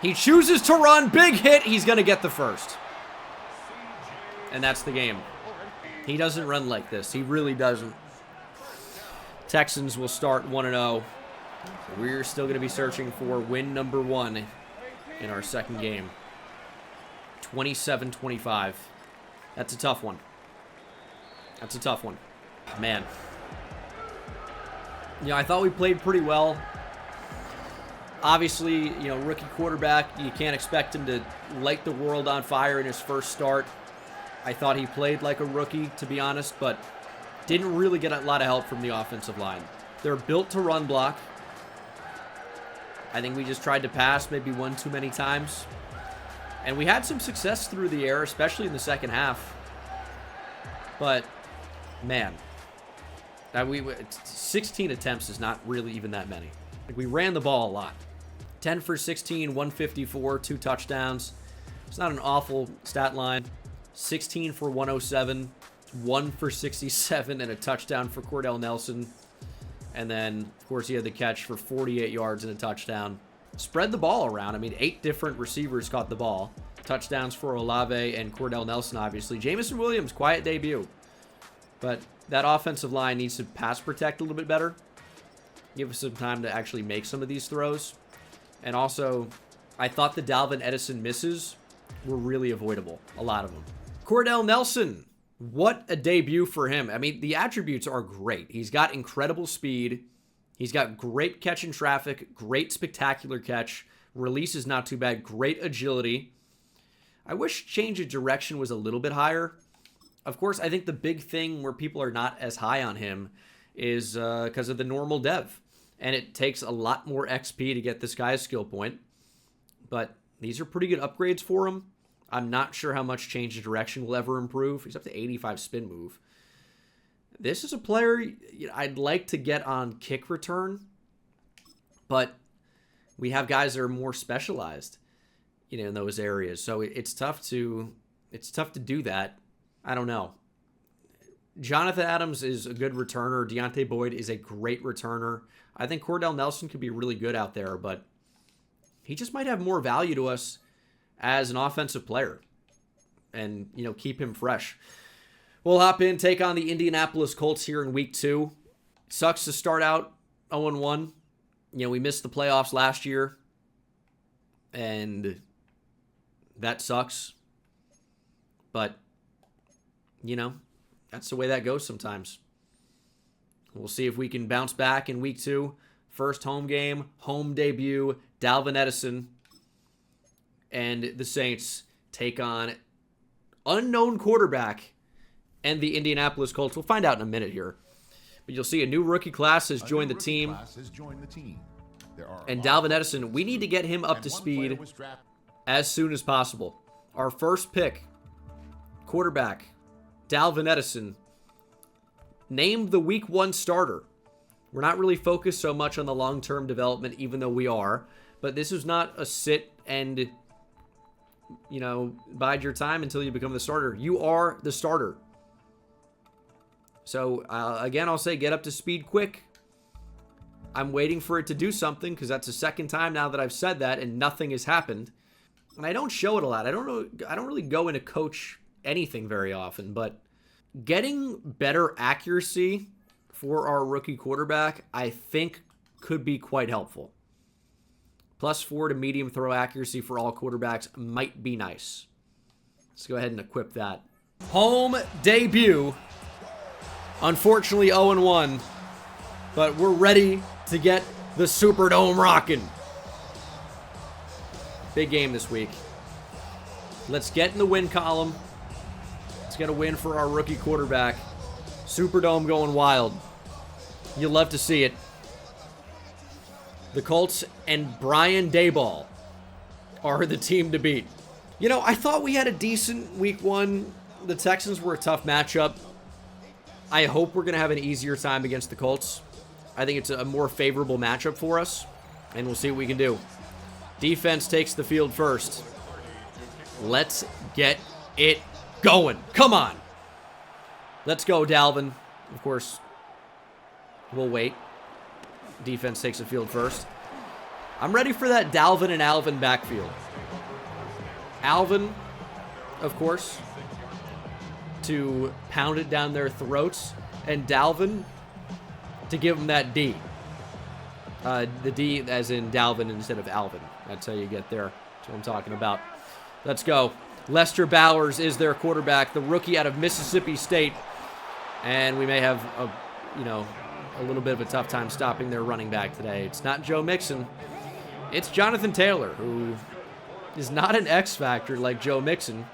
He chooses to run. Big hit. He's going to get the first. And that's the game. He doesn't run like this. He really doesn't. Texans will start 1-0. We're still going to be searching for win number 1 in our second game. 27-25. That's a tough one. That's a tough one. Man. Yeah, I thought we played pretty well. Obviously, rookie quarterback, you can't expect him to light the world on fire in his first start. I thought he played like a rookie, to be honest, but didn't really get a lot of help from the offensive line. They're built to run block. I think we just tried to pass maybe one too many times. And we had some success through the air, especially in the second half. But, man, 16 attempts is not really even that many. We ran the ball a lot. 10 for 16, 154, 2 touchdowns. It's not an awful stat line. 16 for 107, 1 for 67, and a touchdown for Cordell Nelson. And then, of course, he had the catch for 48 yards and a touchdown. Spread the ball around. I mean, 8 different receivers caught the ball. Touchdowns for Olave and Cordell Nelson, obviously. Jameson Williams, quiet debut. But that offensive line needs to pass protect a little bit better. Give us some time to actually make some of these throws. And also, I thought the Dalvin Edison misses were really avoidable. A lot of them. Cordell Nelson. What a debut for him. I mean, the attributes are great. He's got incredible speed. He's got great catch in traffic, great spectacular catch. Release is not too bad. Great agility. I wish change of direction was a little bit higher. Of course, I think the big thing where people are not as high on him is because of the normal dev. And it takes a lot more XP to get this guy's skill point. But these are pretty good upgrades for him. I'm not sure how much change of direction will ever improve. He's up to 85 spin move. This is a player I'd like to get on kick return, but we have guys that are more specialized, in those areas. So it's tough to do that. I don't know. Jonathan Adams is a good returner. Deontay Boyd is a great returner. I think Cordell Nelson could be really good out there, but he just might have more value to us as an offensive player and, keep him fresh. We'll hop in, take on the Indianapolis Colts here in week 2. Sucks to start out 0-1. We missed the playoffs last year, and that sucks. But, that's the way that goes sometimes. We'll see if we can bounce back in week 2. First home game, home debut, Dalvin Edison and the Saints take on unknown quarterback and the Indianapolis Colts. We'll find out in a minute here. But you'll see a new rookie class has joined the team. And Dalvin Edison, we need to get him up to speed as soon as possible. Our first pick, quarterback, Dalvin Edison, named the week 1 starter. We're not really focused so much on the long-term development, even though we are. But this is not a sit and, bide your time until you become the starter. You are the starter. So, again, I'll say get up to speed quick. I'm waiting for it to do something because that's the second time now that I've said that and nothing has happened. And I don't show it a lot. I don't really go into coach anything very often, but getting better accuracy for our rookie quarterback, I think could be quite helpful. +4 to medium throw accuracy for all quarterbacks might be nice. Let's go ahead and equip that. Home debut. Unfortunately 0-1, but we're ready to get the Superdome rocking. Big game this week. Let's get in the win column. Let's get a win for our rookie quarterback. Superdome going wild. You'll love to see it. The Colts and Brian Daboll are the team to beat. I thought we had a decent week 1. The Texans were a tough matchup. I hope we're going to have an easier time against the Colts. I think it's a more favorable matchup for us, and we'll see what we can do. Defense takes the field first. Let's get it going. Come on. Let's go, Dalvin. Of course, we'll wait. Defense takes the field first. I'm ready for that Dalvin and Alvin backfield. Alvin, of course, to pound it down their throats, and Dalvin to give them that D. The D as in Dalvin instead of Alvin. That's how you get there. That's what I'm talking about. Let's go. Lester Bowers is their quarterback, the rookie out of Mississippi State. And we may have a little bit of a tough time stopping their running back today. It's not Joe Mixon. It's Jonathan Taylor, who is not an X factor like Joe Mixon,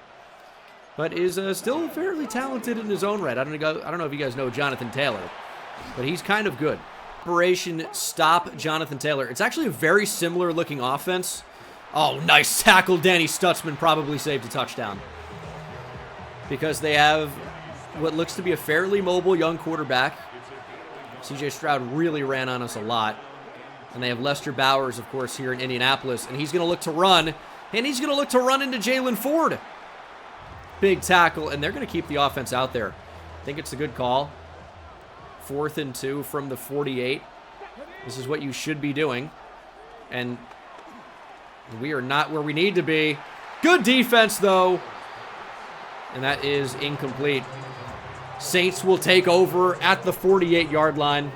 but is still fairly talented in his own right. I don't know if you guys know Jonathan Taylor, but he's kind of good. Operation Stop Jonathan Taylor. It's actually a very similar looking offense. Oh, nice tackle. Danny Stutzman probably saved a touchdown. Because they have what looks to be a fairly mobile young quarterback. CJ Stroud really ran on us a lot. And they have Lester Bowers, of course, here in Indianapolis. And he's going to look to run. And he's going to look to run into Jalen Ford. Big tackle. And they're going to keep the offense out there. I think it's a good call. 4th and 2 from the 48. This is what you should be doing. And we are not where we need to be. Good defense, though. And that is incomplete. Saints will take over at the 48-yard line.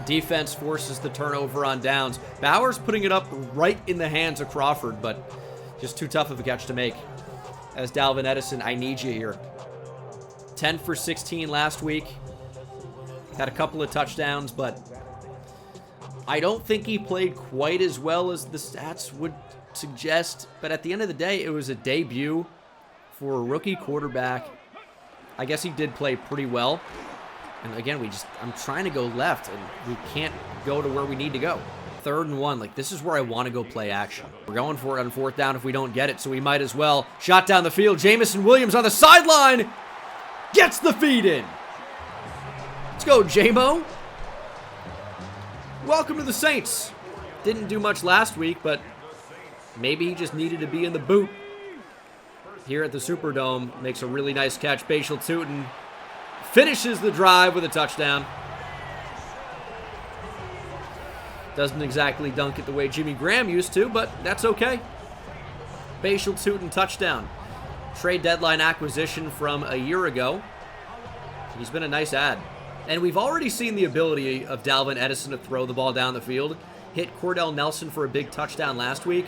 Defense forces the turnover on downs. Bowers putting it up right in the hands of Crawford, but just too tough of a catch to make. as Dalvin Edison. I need you here. 10 for 16 last week. Had a couple of touchdowns, but I don't think he played quite as well as the stats would suggest. But at the end of the day, it was a debut for a rookie quarterback. I guess he did play pretty well. And again, I'm trying to go left, and we can't go to where we need to go. 3rd and 1. Like, this is where I want to go play action. We're going for it on 4th down if we don't get it, so we might as well. Shot down the field. Jameson Williams on the sideline. Gets the feed in. Let's go, J-Mo. Welcome to the Saints. Didn't do much last week, but maybe he just needed to be in the boot. Here at the Superdome, makes a really nice catch. Bashal Tootin finishes the drive with a touchdown. Doesn't exactly dunk it the way Jimmy Graham used to, but that's okay. Bashal Tootin touchdown. Trade deadline acquisition from a year ago. He's been a nice add. And we've already seen the ability of Dalvin Edison to throw the ball down the field. Hit Cordell Nelson for a big touchdown last week.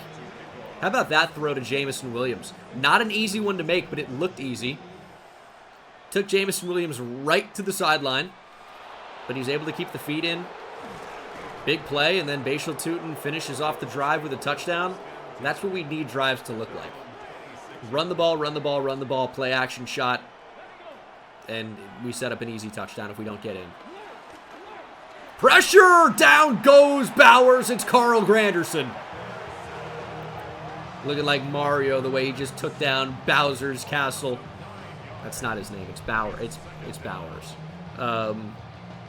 How about that throw to Jameson Williams? Not an easy one to make, but it looked easy. Took Jameson Williams right to the sideline, but he's able to keep the feet in. Big play, and then Bashal Tootin finishes off the drive with a touchdown. That's what we need drives to look like. Run the ball, run the ball, run the ball, play action shot, and we set up an easy touchdown if we don't get in. Pressure! Down goes Bowers. It's Carl Granderson. Looking like Mario, the way he just took down Bowser's castle. That's not his name. It's Bauer. It's Bowers.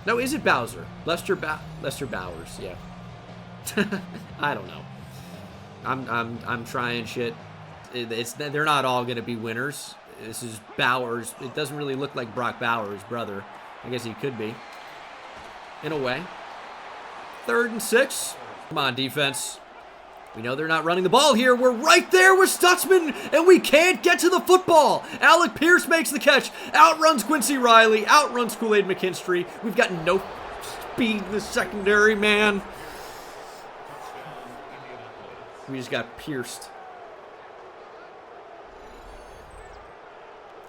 No, is it Bowser? Lester Bowers. Yeah. I don't know. I'm trying shit. They're not all gonna be winners. This is Bowers. It doesn't really look like Brock Bowers' brother. I guess he could be. In a way. 3rd and 6. Come on, defense. We know they're not running the ball here. We're right there with Stutzman, and we can't get to the football. Alec Pierce makes the catch. Outruns Quincy Riley. Outruns Kool-Aid McKinstry. We've got no speed in the secondary, man. We just got pierced.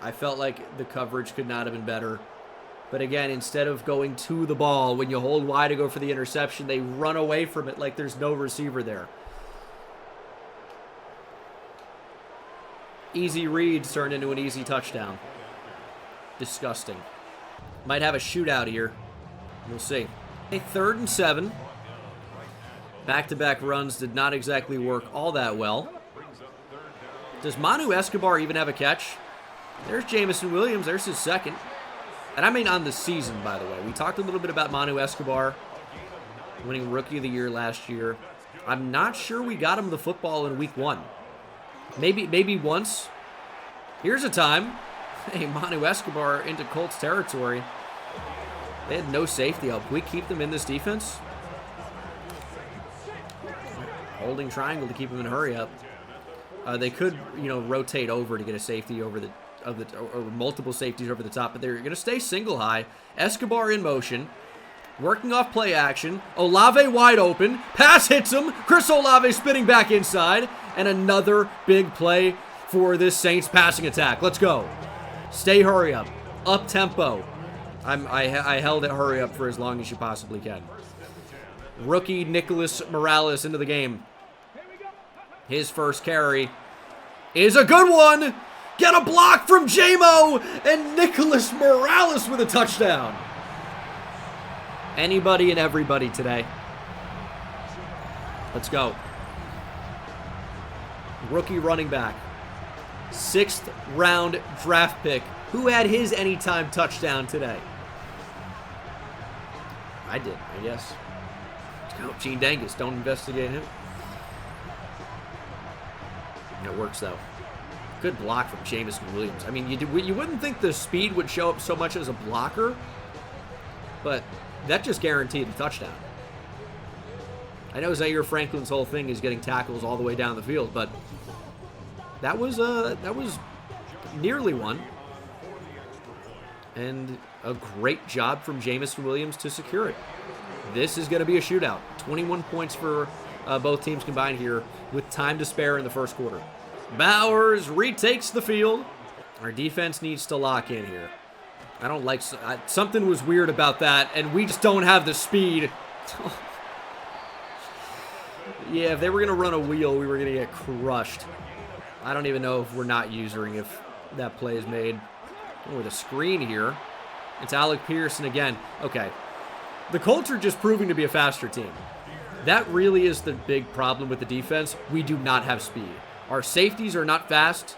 I felt like the coverage could not have been better. But again, instead of going to the ball, when you hold wide to go for the interception, they run away from it like there's no receiver there. Easy reads turned into an easy touchdown. Disgusting. Might have a shootout here. We'll see. A 3rd and 7. Back-to-back runs did not exactly work all that well. Does Manu Escobar even have a catch? There's Jameson Williams. There's his second. And I mean on the season, by the way. We talked a little bit about Manu Escobar winning Rookie of the Year last year. I'm not sure we got him the football in week 1. Maybe once. Here's a time. Hey, Manu Escobar into Colts territory. They had no safety help. Can we keep them in this defense? Holding triangle to keep them in a hurry up. They could, rotate over to get a safety over or multiple safeties over the top, but they're going to stay single high. Escobar in motion. Working off play action. Olave wide open. Pass hits him. Chris Olave spinning back inside. And another big play for this Saints passing attack. Let's go. Stay hurry up. Up tempo. I held it hurry up for as long as you possibly can. Rookie Nicholas Morales into the game. His first carry is a good one. Get a block from J-Mo. And Nicholas Morales with a touchdown. Anybody and everybody today. Let's go. Rookie running back. 6th round draft pick. Who had his anytime touchdown today? I did, I guess. Let's go. Gene Dangus. Don't investigate him. It works, though. Good block from Jameson Williams. I mean, you wouldn't think the speed would show up so much as a blocker, but that just guaranteed a touchdown. I know Zaire Franklin's whole thing is getting tackles all the way down the field, but that was nearly one. And a great job from Jameson Williams to secure it. This is going to be a shootout. 21 points for both teams combined here with time to spare in the first quarter. Bowers retakes the field. Our defense needs to lock in here. I don't like... something was weird about that, and we just don't have the speed. Yeah, if they were going to run a wheel, we were going to get crushed. I don't even know if we're not usering if that play is made. Oh, with a screen here. It's Alec Pearson again. Okay. The Colts are just proving to be a faster team. That really is the big problem with the defense. We do not have speed. Our safeties are not fast.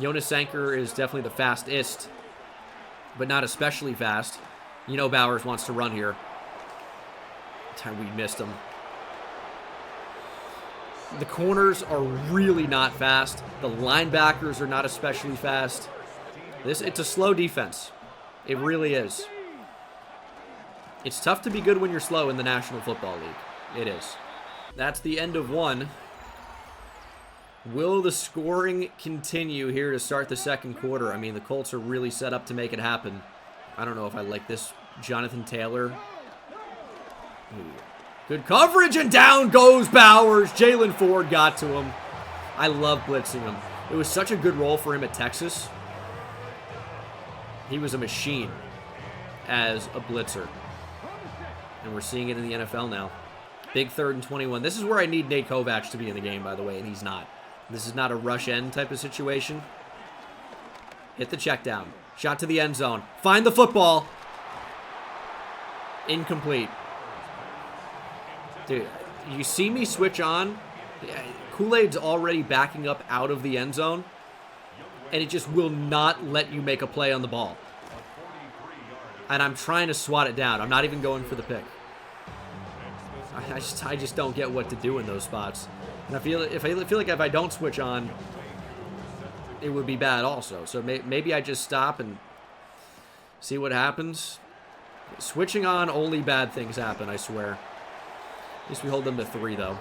Jonas Sanker is definitely the fastest, but not especially fast. You know Bowers wants to run here. We missed him. The corners are really not fast. The linebackers are not especially fast. It's a slow defense. It really is. It's tough to be good when you're slow in the National Football League. It is. That's the end of one. Will the scoring continue here to start the second quarter? I mean, the Colts are really set up to make it happen. I don't know if I like this. Jonathan Taylor. Ooh. Good coverage, and down goes Bowers. Jalen Ford got to him. I love blitzing him. It was such a good role for him at Texas. He was a machine as a blitzer. And we're seeing it in the NFL now. Big 3rd and 21. This is where I need Nate Kovacs to be in the game, by the way, and he's not. This is not a rush end type of situation. Hit the check down. Shot to the end zone. Find the football. Incomplete. Dude, you see me switch on? Kool-Aid's already backing up out of the end zone, and it just will not let you make a play on the ball. And I'm trying to swat it down. I'm not even going for the pick. I just don't get what to do in those spots. And I feel like if I don't switch on, it would be bad also. So maybe I just stop and see what happens. Switching on, only bad things happen, I swear. At least we hold them to 3, though.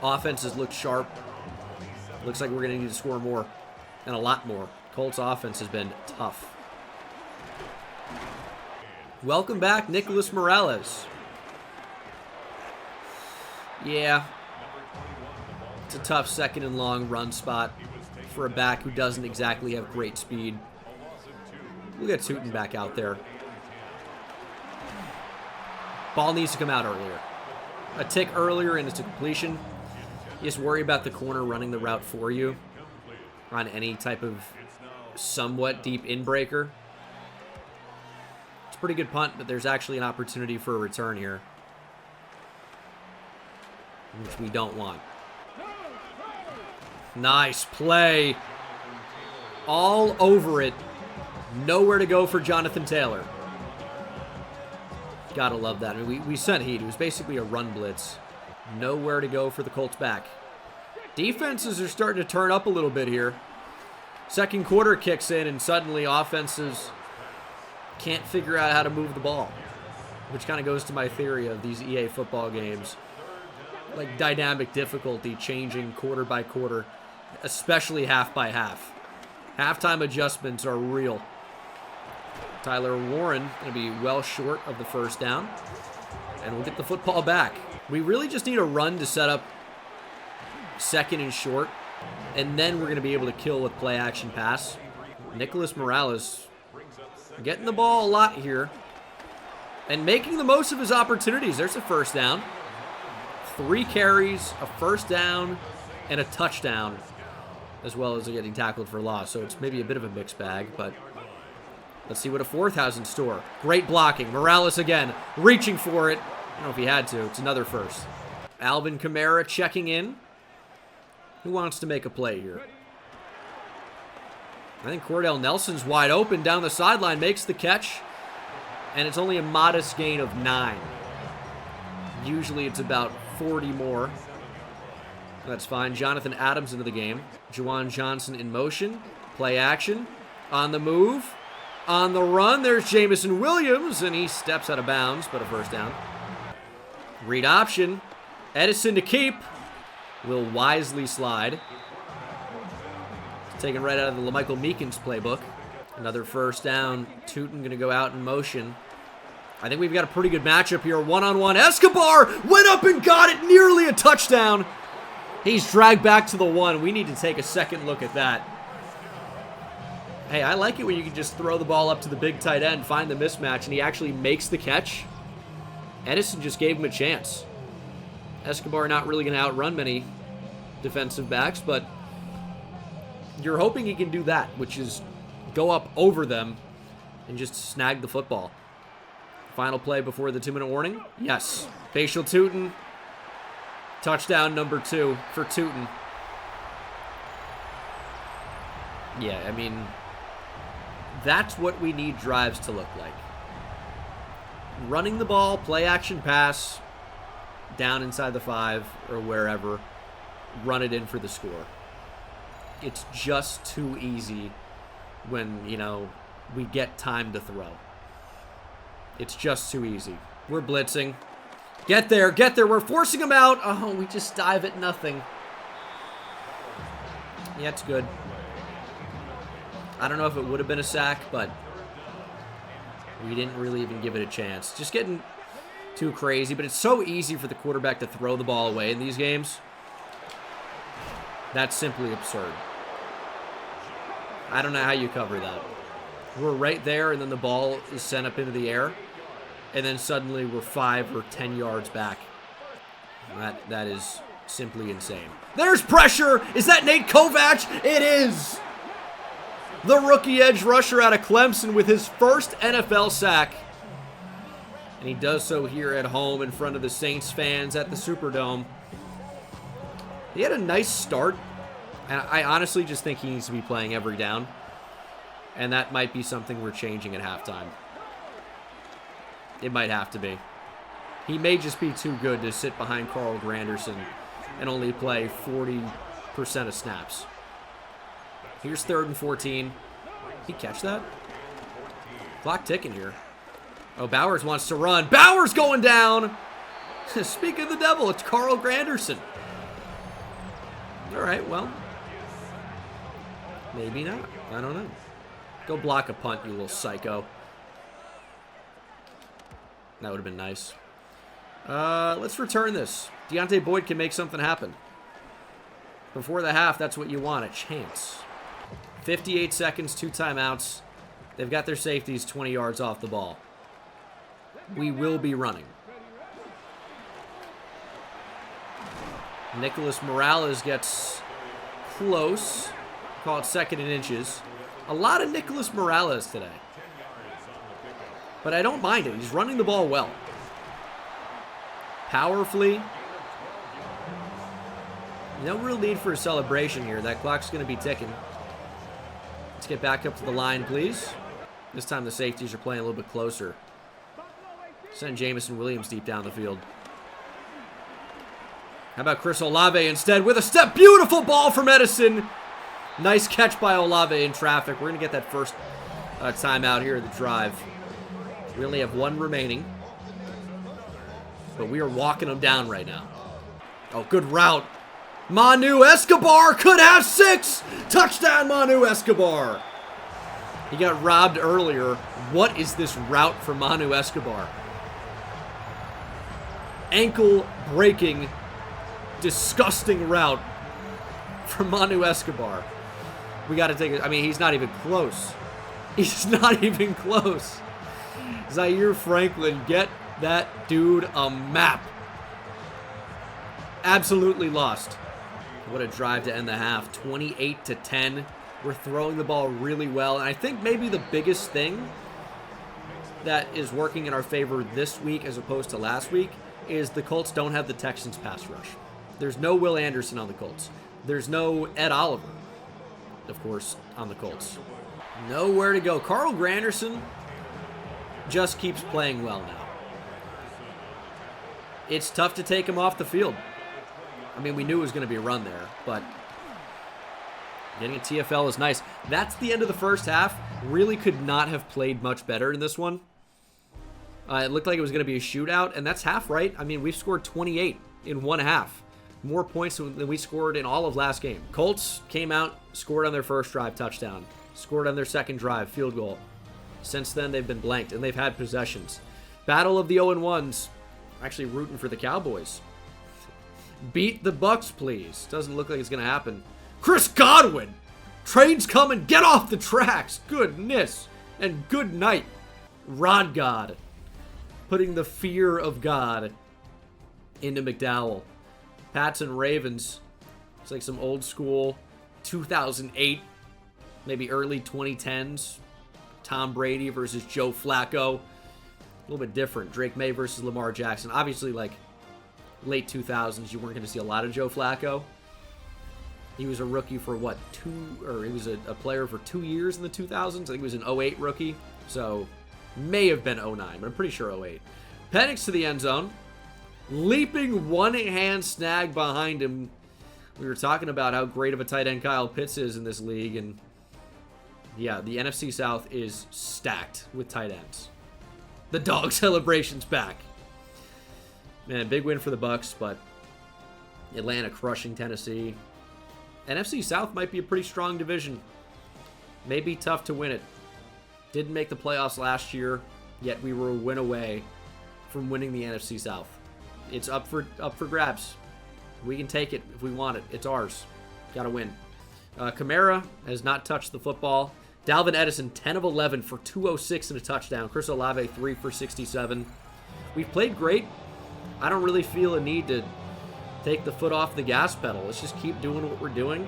Offenses look sharp. Looks like we're going to need to score more. And a lot more. Colts offense has been tough. Welcome back, Nicholas Morales. Yeah. It's a tough 2nd and long run spot for a back who doesn't exactly have great speed. We'll get Tootin back out there. Ball needs to come out earlier. A tick earlier and it's a completion. You just worry about the corner running the route for you on any type of somewhat deep in-breaker. It's a pretty good punt, but there's actually an opportunity for a return here, which we don't want. Nice play. All over it. Nowhere to go for Jonathan Taylor. Gotta love that. I mean, we sent heat. It was basically a run blitz. Nowhere to go for the Colts back. Defenses are starting to turn up a little bit here. Second quarter kicks in, and suddenly offenses can't figure out how to move the ball, which kind of goes to my theory of these EA football games. Like dynamic difficulty changing quarter by quarter, especially half by half. Halftime adjustments are real. Tyler Warren going to be well short of the first down, and we'll get the football back. We really just need a run to set up 2nd and short, and then we're going to be able to kill with play action pass. Nicholas Morales getting the ball a lot here and making the most of his opportunities. There's a first down. 3 carries, a first down, and a touchdown, as well as getting tackled for loss. So it's maybe a bit of a mixed bag, but let's see what a 4th has in store. Great blocking. Morales again, reaching for it. I don't know if he had to. It's another first. Alvin Kamara checking in. Who wants to make a play here? I think Cordell Nelson's wide open down the sideline, makes the catch, and it's only a modest gain of 9. Usually it's about 40 more. That's fine. Jonathan Adams into the game. Juwan Johnson in motion. Play action. On the move. On the run, there's Jamison Williams, and he steps out of bounds, but a first down. Read option. Edison to keep. Will wisely slide. Taken right out of the LaMichael Meekins playbook. Another first down. Tootin going to go out in motion. I think we've got a pretty good matchup here. One-on-one. Escobar went up and got it. Nearly a touchdown. He's dragged back to the 1. We need to take a second look at that. Hey, I like it when you can just throw the ball up to the big tight end, find the mismatch, and he actually makes the catch. Edison just gave him a chance. Escobar not really going to outrun many defensive backs, but you're hoping he can do that, which is go up over them and just snag the football. Final play before the 2-minute warning? Yes. Facial Tootin. Touchdown number 2 for Tootin. Yeah, I mean, that's what we need drives to look like. Running the ball, play action pass, down inside the 5 or wherever, run it in for the score. It's just too easy when, you know, we get time to throw. It's just too easy. We're blitzing. Get there, get there. We're forcing them out. Oh, we just dive at nothing. Yeah, it's good. I don't know if it would have been a sack, but we didn't really even give it a chance. Just getting too crazy, but it's so easy for the quarterback to throw the ball away in these games. That's simply absurd. I don't know how you cover that. We're right there, and then the ball is sent up into the air, and then suddenly we're 5 or 10 yards back. That is simply insane. There's pressure! Is that Nate Kovac? It is! The rookie edge rusher out of Clemson with his first NFL sack. And he does so here at home in front of the Saints fans at the Superdome. He had a nice start. And I honestly just think he needs to be playing every down. And that might be something we're changing at halftime. It might have to be. He may just be too good to sit behind Carl Granderson and only play 40% of snaps. Here's 3rd and 14. He catch that? Clock ticking here. Oh, Bowers wants to run. Bowers going down! Speak of the devil, it's Carl Granderson. All right, well. Maybe not. I don't know. Go block a punt, you little psycho. That would have been nice. Let's return this. Deontay Boyd can make something happen. Before the half, that's what you want, a chance. 58 seconds, 2 timeouts. They've got their safeties 20 yards off the ball. We will be running. Nicholas Morales gets close. Call it 2nd and inches. A lot of Nicholas Morales today. But I don't mind it. He's running the ball well. Powerfully. No real need for a celebration here. That clock's going to be ticking. Let's get back up to the line, please. This time the safeties are playing a little bit closer. Send Jamison Williams deep down the field. How about Chris Olave instead with a step? Beautiful ball from Edison. Nice catch by Olave in traffic. We're going to get that first timeout here of the drive. We only have 1 remaining. But we are walking them down right now. Oh, good route. Manu Escobar could have 6. Touchdown, Manu Escobar. He got robbed earlier. What is this route for Manu Escobar? Ankle-breaking, disgusting route from Manu Escobar. We got to take it. I mean, he's not even close. He's not even close. Zaire Franklin, get that dude a map. Absolutely lost. What a drive to end the half. 28-10. We're throwing the ball really well. And I think maybe the biggest thing that is working in our favor this week as opposed to last week is the Colts don't have the Texans pass rush. There's no Will Anderson on the Colts. There's no Ed Oliver, of course, on the Colts. Nowhere to go. Carl Granderson just keeps playing well now. It's tough to take him off the field. I mean, we knew it was going to be a run there, but getting a TFL is nice. That's the end of the first half. Really could not have played much better in this one. It looked like it was going to be a shootout, and that's half right. I mean, we've scored 28 in 1 half. More points than we scored in all of last game. Colts came out, scored on their first drive, touchdown. Scored on their second drive, field goal. Since then, they've been blanked, and they've had possessions. Battle of the 0-1s. Actually rooting for the Cowboys. Beat the Bucks, please. Doesn't look like it's going to happen. Chris Godwin! Train's coming. Get off the tracks. Goodness. And good night, Rod God. Putting the fear of God into McDowell. Pats and Ravens. It's like some old school 2008, maybe early 2010s. Tom Brady versus Joe Flacco. A little bit different. Drake May versus Lamar Jackson. Obviously, like, late 2000s, you weren't going to see a lot of Joe Flacco. He was a rookie for, what, he was a player for 2 years in the 2000s. I think he was an 08 rookie. So, may have been 09, but I'm pretty sure 08. Penix to the end zone. Leaping one-hand snag behind him. We were talking about how great of a tight end Kyle Pitts is in this league, and yeah, the NFC South is stacked with tight ends. The dog celebration's back. Man, big win for the Bucks, but Atlanta crushing Tennessee. NFC South might be a pretty strong division. Maybe tough to win it. Didn't make the playoffs last year, yet we were a win away from winning the NFC South. It's up for grabs. We can take it if we want it. It's ours. Got to win. Kamara has not touched the football. Dalvin Edison, 10 of 11 for 206 and a touchdown. Chris Olave, 3 for 67. We've played great. I don't really feel a need to take the foot off the gas pedal. Let's just keep doing what we're doing.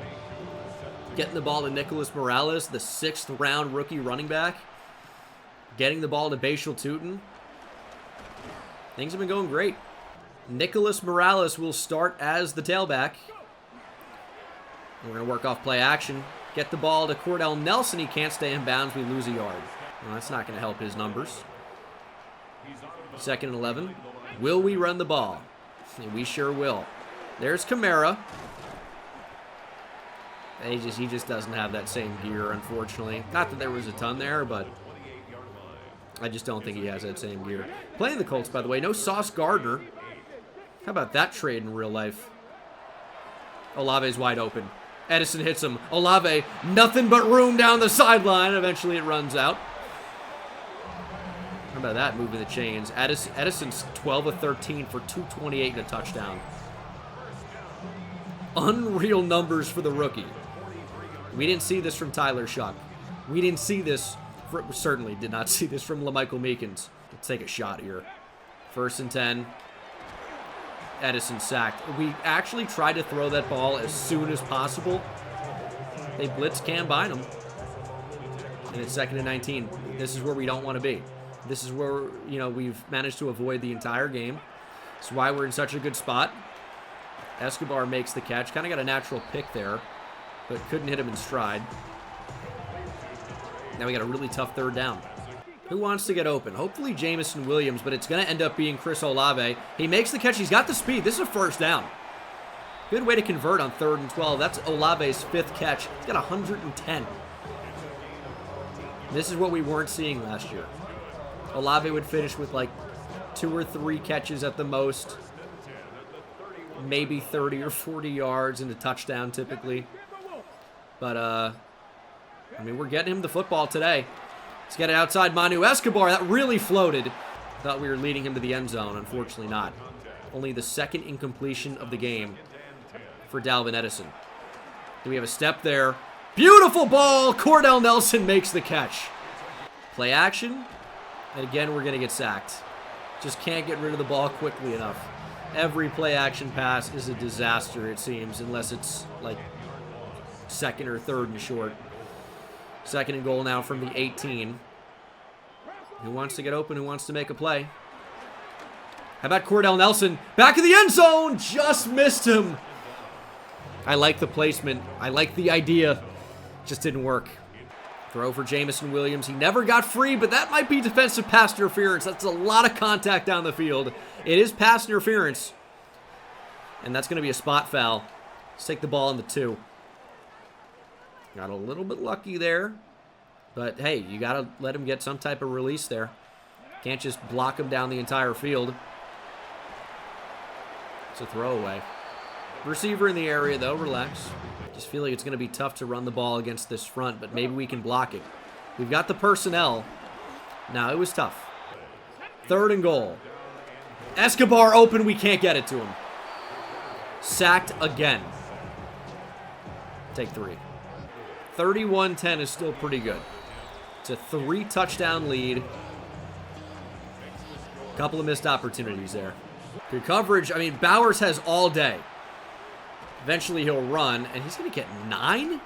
Getting the ball to Nicholas Morales, the 6th round rookie running back. Getting the ball to Bashal Tutin. Things have been going great. Nicholas Morales will start as the tailback. We're going to work off play action. Get the ball to Cordell Nelson. He can't stay in bounds. We lose a yard. Well, that's not going to help his numbers. 2nd and 11. Will we run the ball? And we sure will. There's Kamara. He just doesn't have that same gear, unfortunately. Not that there was a ton there, but I just don't think he has that same gear. Playing the Colts, by the way. No Sauce Gardner. How about that trade in real life? Olave's wide open. Edison hits him. Olave, nothing but room down the sideline. Eventually it runs out. How about that, moving the chains? Edison's 12 of 13 for 228 and a touchdown. Unreal numbers for the rookie. We didn't see this from Tyler Shuck. We didn't see this, certainly did not see this from LaMichael Meekins. Let's take a shot here. 1st and 10. Edison sacked. We actually tried to throw that ball as soon as possible. They blitz Cam Bynum. And it's 2nd and 19. This is where we don't want to be. This is where, we've managed to avoid the entire game. That's why we're in such a good spot. Escobar makes the catch. Kind of got a natural pick there, but couldn't hit him in stride. Now we got a really tough 3rd down. Who wants to get open? Hopefully Jamison Williams, but it's going to end up being Chris Olave. He makes the catch. He's got the speed. This is a 1st down. Good way to convert on 3rd and 12. That's Olave's 5th catch. He's got 110. This is what we weren't seeing last year. Olave would finish with like 2 or 3 catches at the most. Maybe 30 or 40 yards and a touchdown typically. But, we're getting him the football today. Let's get it outside Manu Escobar. That really floated. Thought we were leading him to the end zone. Unfortunately not. Only the 2nd incompletion of the game for Dalvin Edison. Do we have a step there? Beautiful ball. Cordell Nelson makes the catch. Play action. And again, we're going to get sacked. Just can't get rid of the ball quickly enough. Every play action pass is a disaster, it seems, unless it's like 2nd or 3rd and short. 2nd and goal now from the 18. Who wants to get open? Who wants to make a play? How about Cordell Nelson? Back of the end zone! Just missed him. I like the placement. I like the idea. Just didn't work. Throw for Jamison Williams. He never got free, but that might be defensive pass interference. That's a lot of contact down the field. It is pass interference. And that's going to be a spot foul. Let's take the ball in the 2. Got a little bit lucky there. But, hey, you got to let him get some type of release there. Can't just block him down the entire field. It's a throwaway. Receiver in the area, though. Relax. Just feel like it's going to be tough to run the ball against this front, but maybe we can block it. We've got the personnel. Now, it was tough. 3rd and goal. Escobar open. We can't get it to him. Sacked again. Take 3. 31-10 is still pretty good. It's a 3-touchdown lead. Couple of missed opportunities there. Good coverage. I mean, Bowers has all day. Eventually he'll run, and he's going to get 9?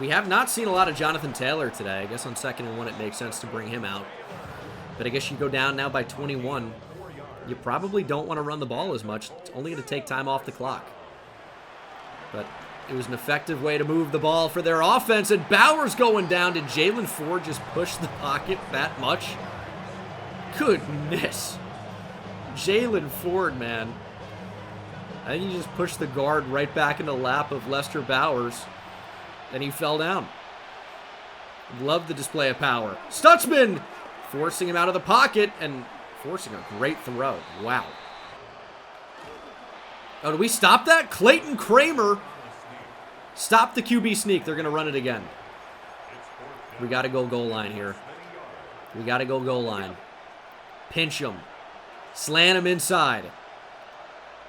We have not seen a lot of Jonathan Taylor today. I guess on 2nd and 1 it makes sense to bring him out. But I guess you go down now by 21. You probably don't want to run the ball as much. It's only going to take time off the clock. But it was an effective way to move the ball for their offense. And Bowers going down. Did Jalen Ford just push the pocket that much? Goodness. Jalen Ford, man. I think he just pushed the guard right back in the lap of Lester Bowers. And he fell down. Love the display of power. Stutzman forcing him out of the pocket and forcing a great throw. Wow. Oh, did we stop that? Clayton Kramer stopped the QB sneak. They're going to run it again. We got to go goal line here. We got to go goal line. Pinch him. Slant him inside.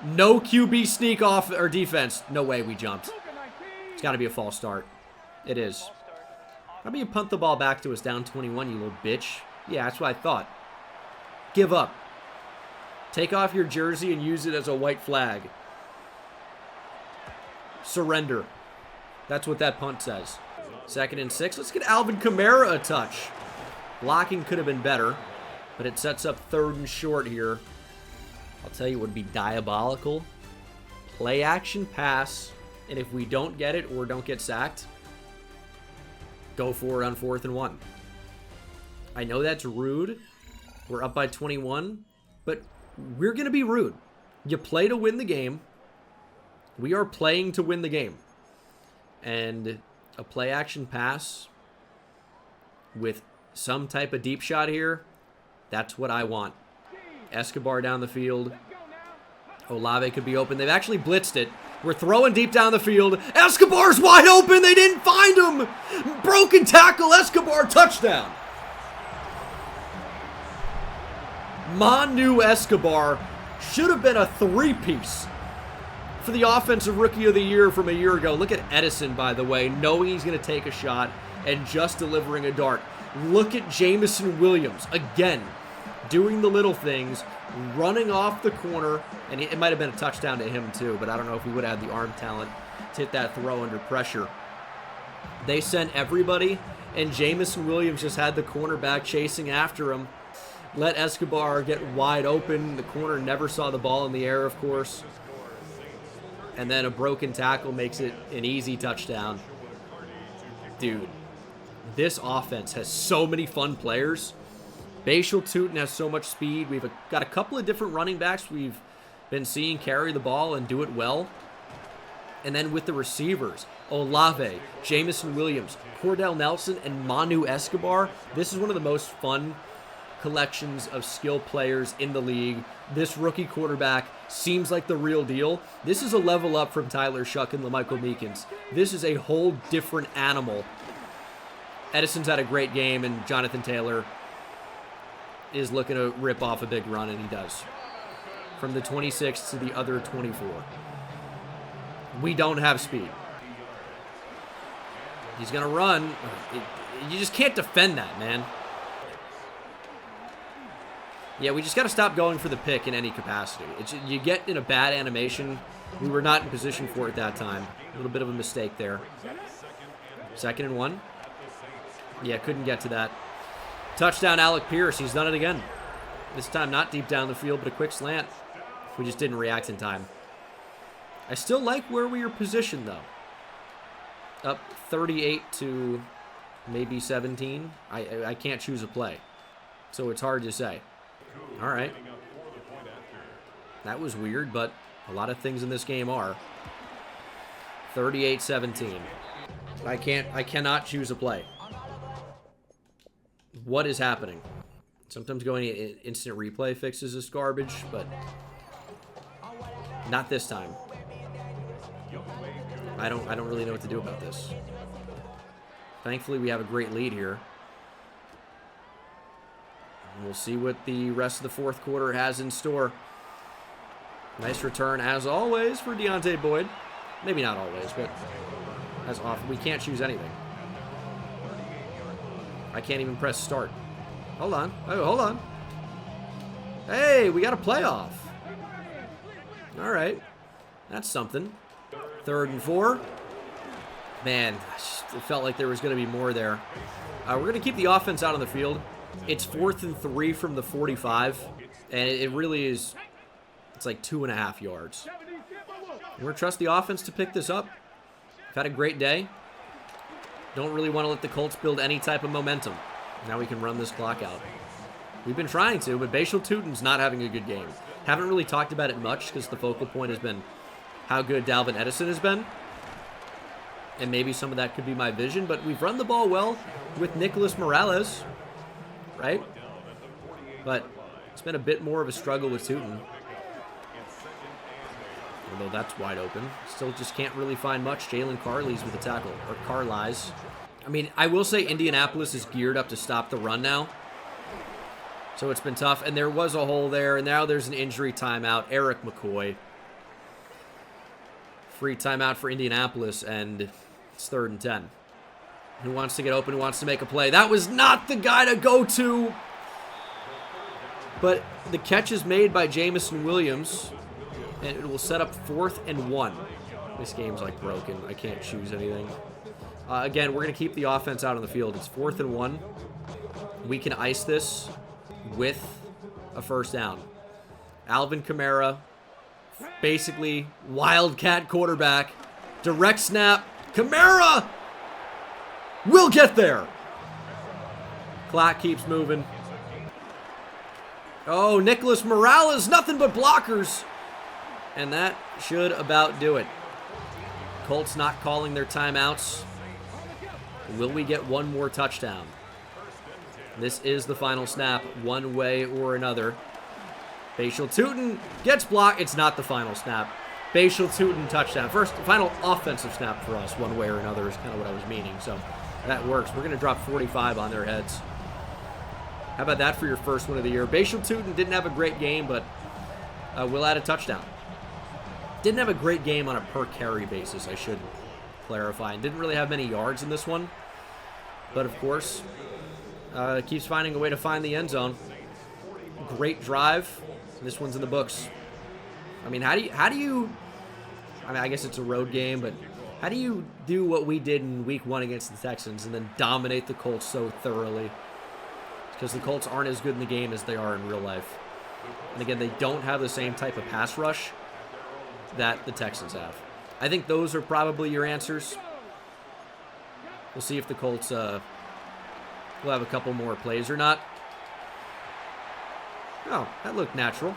No QB sneak off or defense. No way we jumped. It's got to be a false start. It is. How about you punt the ball back to us down 21, you little bitch? Yeah, that's what I thought. Give up. Take off your jersey and use it as a white flag. Surrender. That's what that punt says. 2nd and 6. Let's get Alvin Kamara a touch. Blocking could have been better, but it sets up 3rd and short here. I'll tell you what would be diabolical. Play action pass, and if we don't get it or don't get sacked, go for it on 4th and 1. I know that's rude. We're up by 21, but we're going to be rude. You play to win the game. We are playing to win the game. And a play action pass with some type of deep shot here, that's what I want. Escobar down the field. Olave could be open. They've actually blitzed it. We're throwing deep down the field. Escobar's wide open. They didn't find him. Broken tackle. Escobar touchdown. Manu Escobar should have been a 3-piece for the Offensive Rookie of the Year from a year ago. Look at Edison, by the way, knowing he's going to take a shot and just delivering a dart. Look at Jamison Williams, again, doing the little things, running off the corner, and it might have been a touchdown to him too, but I don't know if we would have had the arm talent to hit that throw under pressure. They sent everybody, and Jamison Williams just had the cornerback chasing after him. Let Escobar get wide open. The corner never saw the ball in the air, of course. And then a broken tackle makes it an easy touchdown. Dude, this offense has so many fun players. Bashal Tootin has so much speed. We've got a couple of different running backs we've been seeing carry the ball and do it well. And then with the receivers, Olave, Jamison Williams, Cordell Nelson, and Manu Escobar, this is one of the most fun collections of skill players in the league. This rookie quarterback seems like the real deal. This is a level up from Tyler Shuck and LaMichael Meekins. This is a whole different animal. Edison's had a great game, and Jonathan Taylor is looking to rip off a big run, and he does. From the 26 to the other 24. We don't have speed. He's going to run. You just can't defend that, man. Yeah, we just got to stop going for the pick in any capacity. You get in a bad animation. We were not in position for it that time. A little bit of a mistake there. 2nd and 1. Yeah, couldn't get to that. Touchdown, Alec Pierce. He's done it again. This time not deep down the field, but a quick slant. We just didn't react in time. I still like where we are positioned, though. Up 38 to maybe 17. I can't choose a play, so it's hard to say. All right. That was weird, but a lot of things in this game are. 38-17. I cannot choose a play. What is happening? Sometimes going instant replay fixes this garbage, but not this time. I don't really know what to do about this. Thankfully, we have a great lead here. We'll see what the rest of the fourth quarter has in store. Nice return, as always, for Deontay Boyd. Maybe not always, but as often. We can't choose anything. I can't even press start. Hold on. Oh, hold on. Hey, we got a playoff. All right. That's something. 3rd and 4. Man, it felt like there was going to be more there. We're going to keep the offense out on the field. It's 4th and 3 from the 45, and it really is, it's like 2.5 yards. We're going to trust the offense to pick this up. We've had a great day. Don't really want to let the Colts build any type of momentum. Now we can run this clock out. We've been trying to, but Bashal Tutin's not having a good game. Haven't really talked about it much because the focal point has been how good Dalvin Edison has been. And maybe some of that could be my vision, but we've run the ball well with Nicholas Morales, right? But it's been a bit more of a struggle with Tutin. Although that's wide open. Still just can't really find much. Jalen Carley's with the tackle, or Carlies. I mean, I will say Indianapolis is geared up to stop the run now. So it's been tough, and there was a hole there, and now there's an injury timeout. Eric McCoy. Free timeout for Indianapolis, and it's 3rd and 10. Who wants to get open, who wants to make a play? That was not the guy to go to. But the catch is made by Jamison Williams, and it will set up 4th and 1. This game's like broken. I can't choose anything. Again, we're going to keep the offense out on the field. It's 4th and 1. We can ice this with a 1st down. Alvin Kamara, basically wildcat quarterback. Direct snap. Kamara will get there. Clock keeps moving. Oh, Nicholas Morales, nothing but blockers. And that should about do it. Colts not calling their timeouts. Will we get one more touchdown? This is the final snap, one way or another. Bashal Tutin gets blocked. It's not the final snap. Bashal Tutin touchdown. First, final offensive snap for us, one way or another, is kind of what I was meaning. So that works. We're going to drop 45 on their heads. How about that for your first one of the year? Bashal Tutin didn't have a great game, but will add a touchdown. Didn't have a great game on a per carry basis, I should clarify. And didn't really have many yards in this one. But of course, keeps finding a way to find the end zone. Great drive. This one's in the books. I mean, how do you I mean, I guess it's a road game, but how do you do what we did in week 1 against the Texans and then dominate the Colts so thoroughly? Because the Colts aren't as good in the game as they are in real life. And again, they don't have the same type of pass rush that the Texans have. I think those are probably your answers. We'll see if the Colts will have a couple more plays or not. Oh, that looked natural.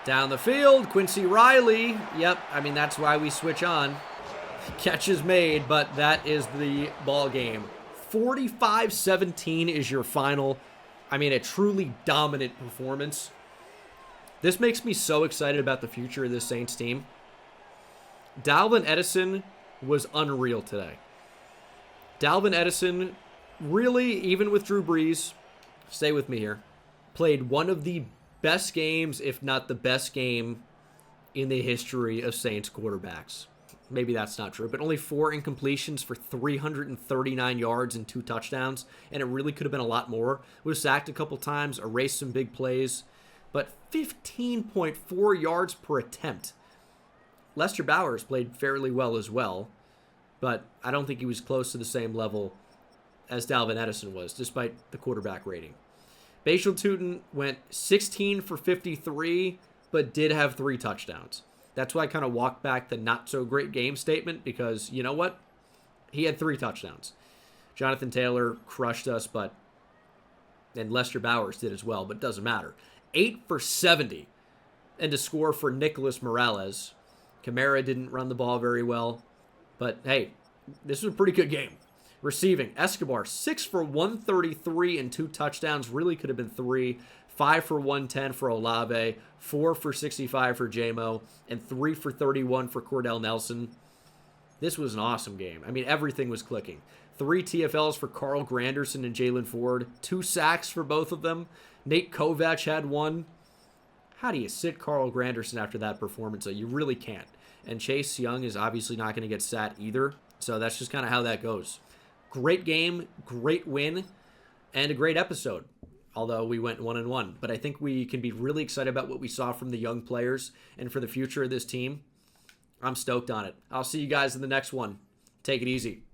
Down the field, Quincy Riley. Yep, I mean, that's why we switch on. Catch is made, but that is the ball game. 45-17 is your final. I mean, a truly dominant performance. This makes me so excited about the future of this Saints team. Dalvin Edison was unreal today. Dalvin Edison really, even with Drew Brees, stay with me here, played one of the best games, if not the best game, in the history of Saints quarterbacks. Maybe that's not true, but only 4 incompletions for 339 yards and 2 touchdowns, and it really could have been a lot more. Was sacked a couple times, erased some big plays, but 15.4 yards per attempt. Lester Bowers played fairly well as well, but I don't think he was close to the same level as Dalvin Edison was, despite the quarterback rating. Bashal Tutin went 16 for 53, but did have 3 touchdowns. That's why I kind of walked back the not-so-great game statement, because, you know what? He had 3 touchdowns. Jonathan Taylor crushed us, and Lester Bowers did as well, but it doesn't matter. 8 for 70, and to score for Nicholas Morales. Kamara didn't run the ball very well, but hey, this was a pretty good game. Receiving, Escobar, 6 for 133 and 2 touchdowns. Really could have been 3. 5 for 110 for Olave, 4 for 65 for J-Mo, and 3 for 31 for Cordell Nelson. This was an awesome game. I mean, everything was clicking. 3 TFLs for Carl Granderson and Jalen Ford. 2 sacks for both of them. Nate Kovac had 1. How do you sit Carl Granderson after that performance? So you really can't. And Chase Young is obviously not going to get sat either. So that's just kind of how that goes. Great game, great win, and a great episode. Although we went 1-1. But I think we can be really excited about what we saw from the young players and for the future of this team. I'm stoked on it. I'll see you guys in the next one. Take it easy.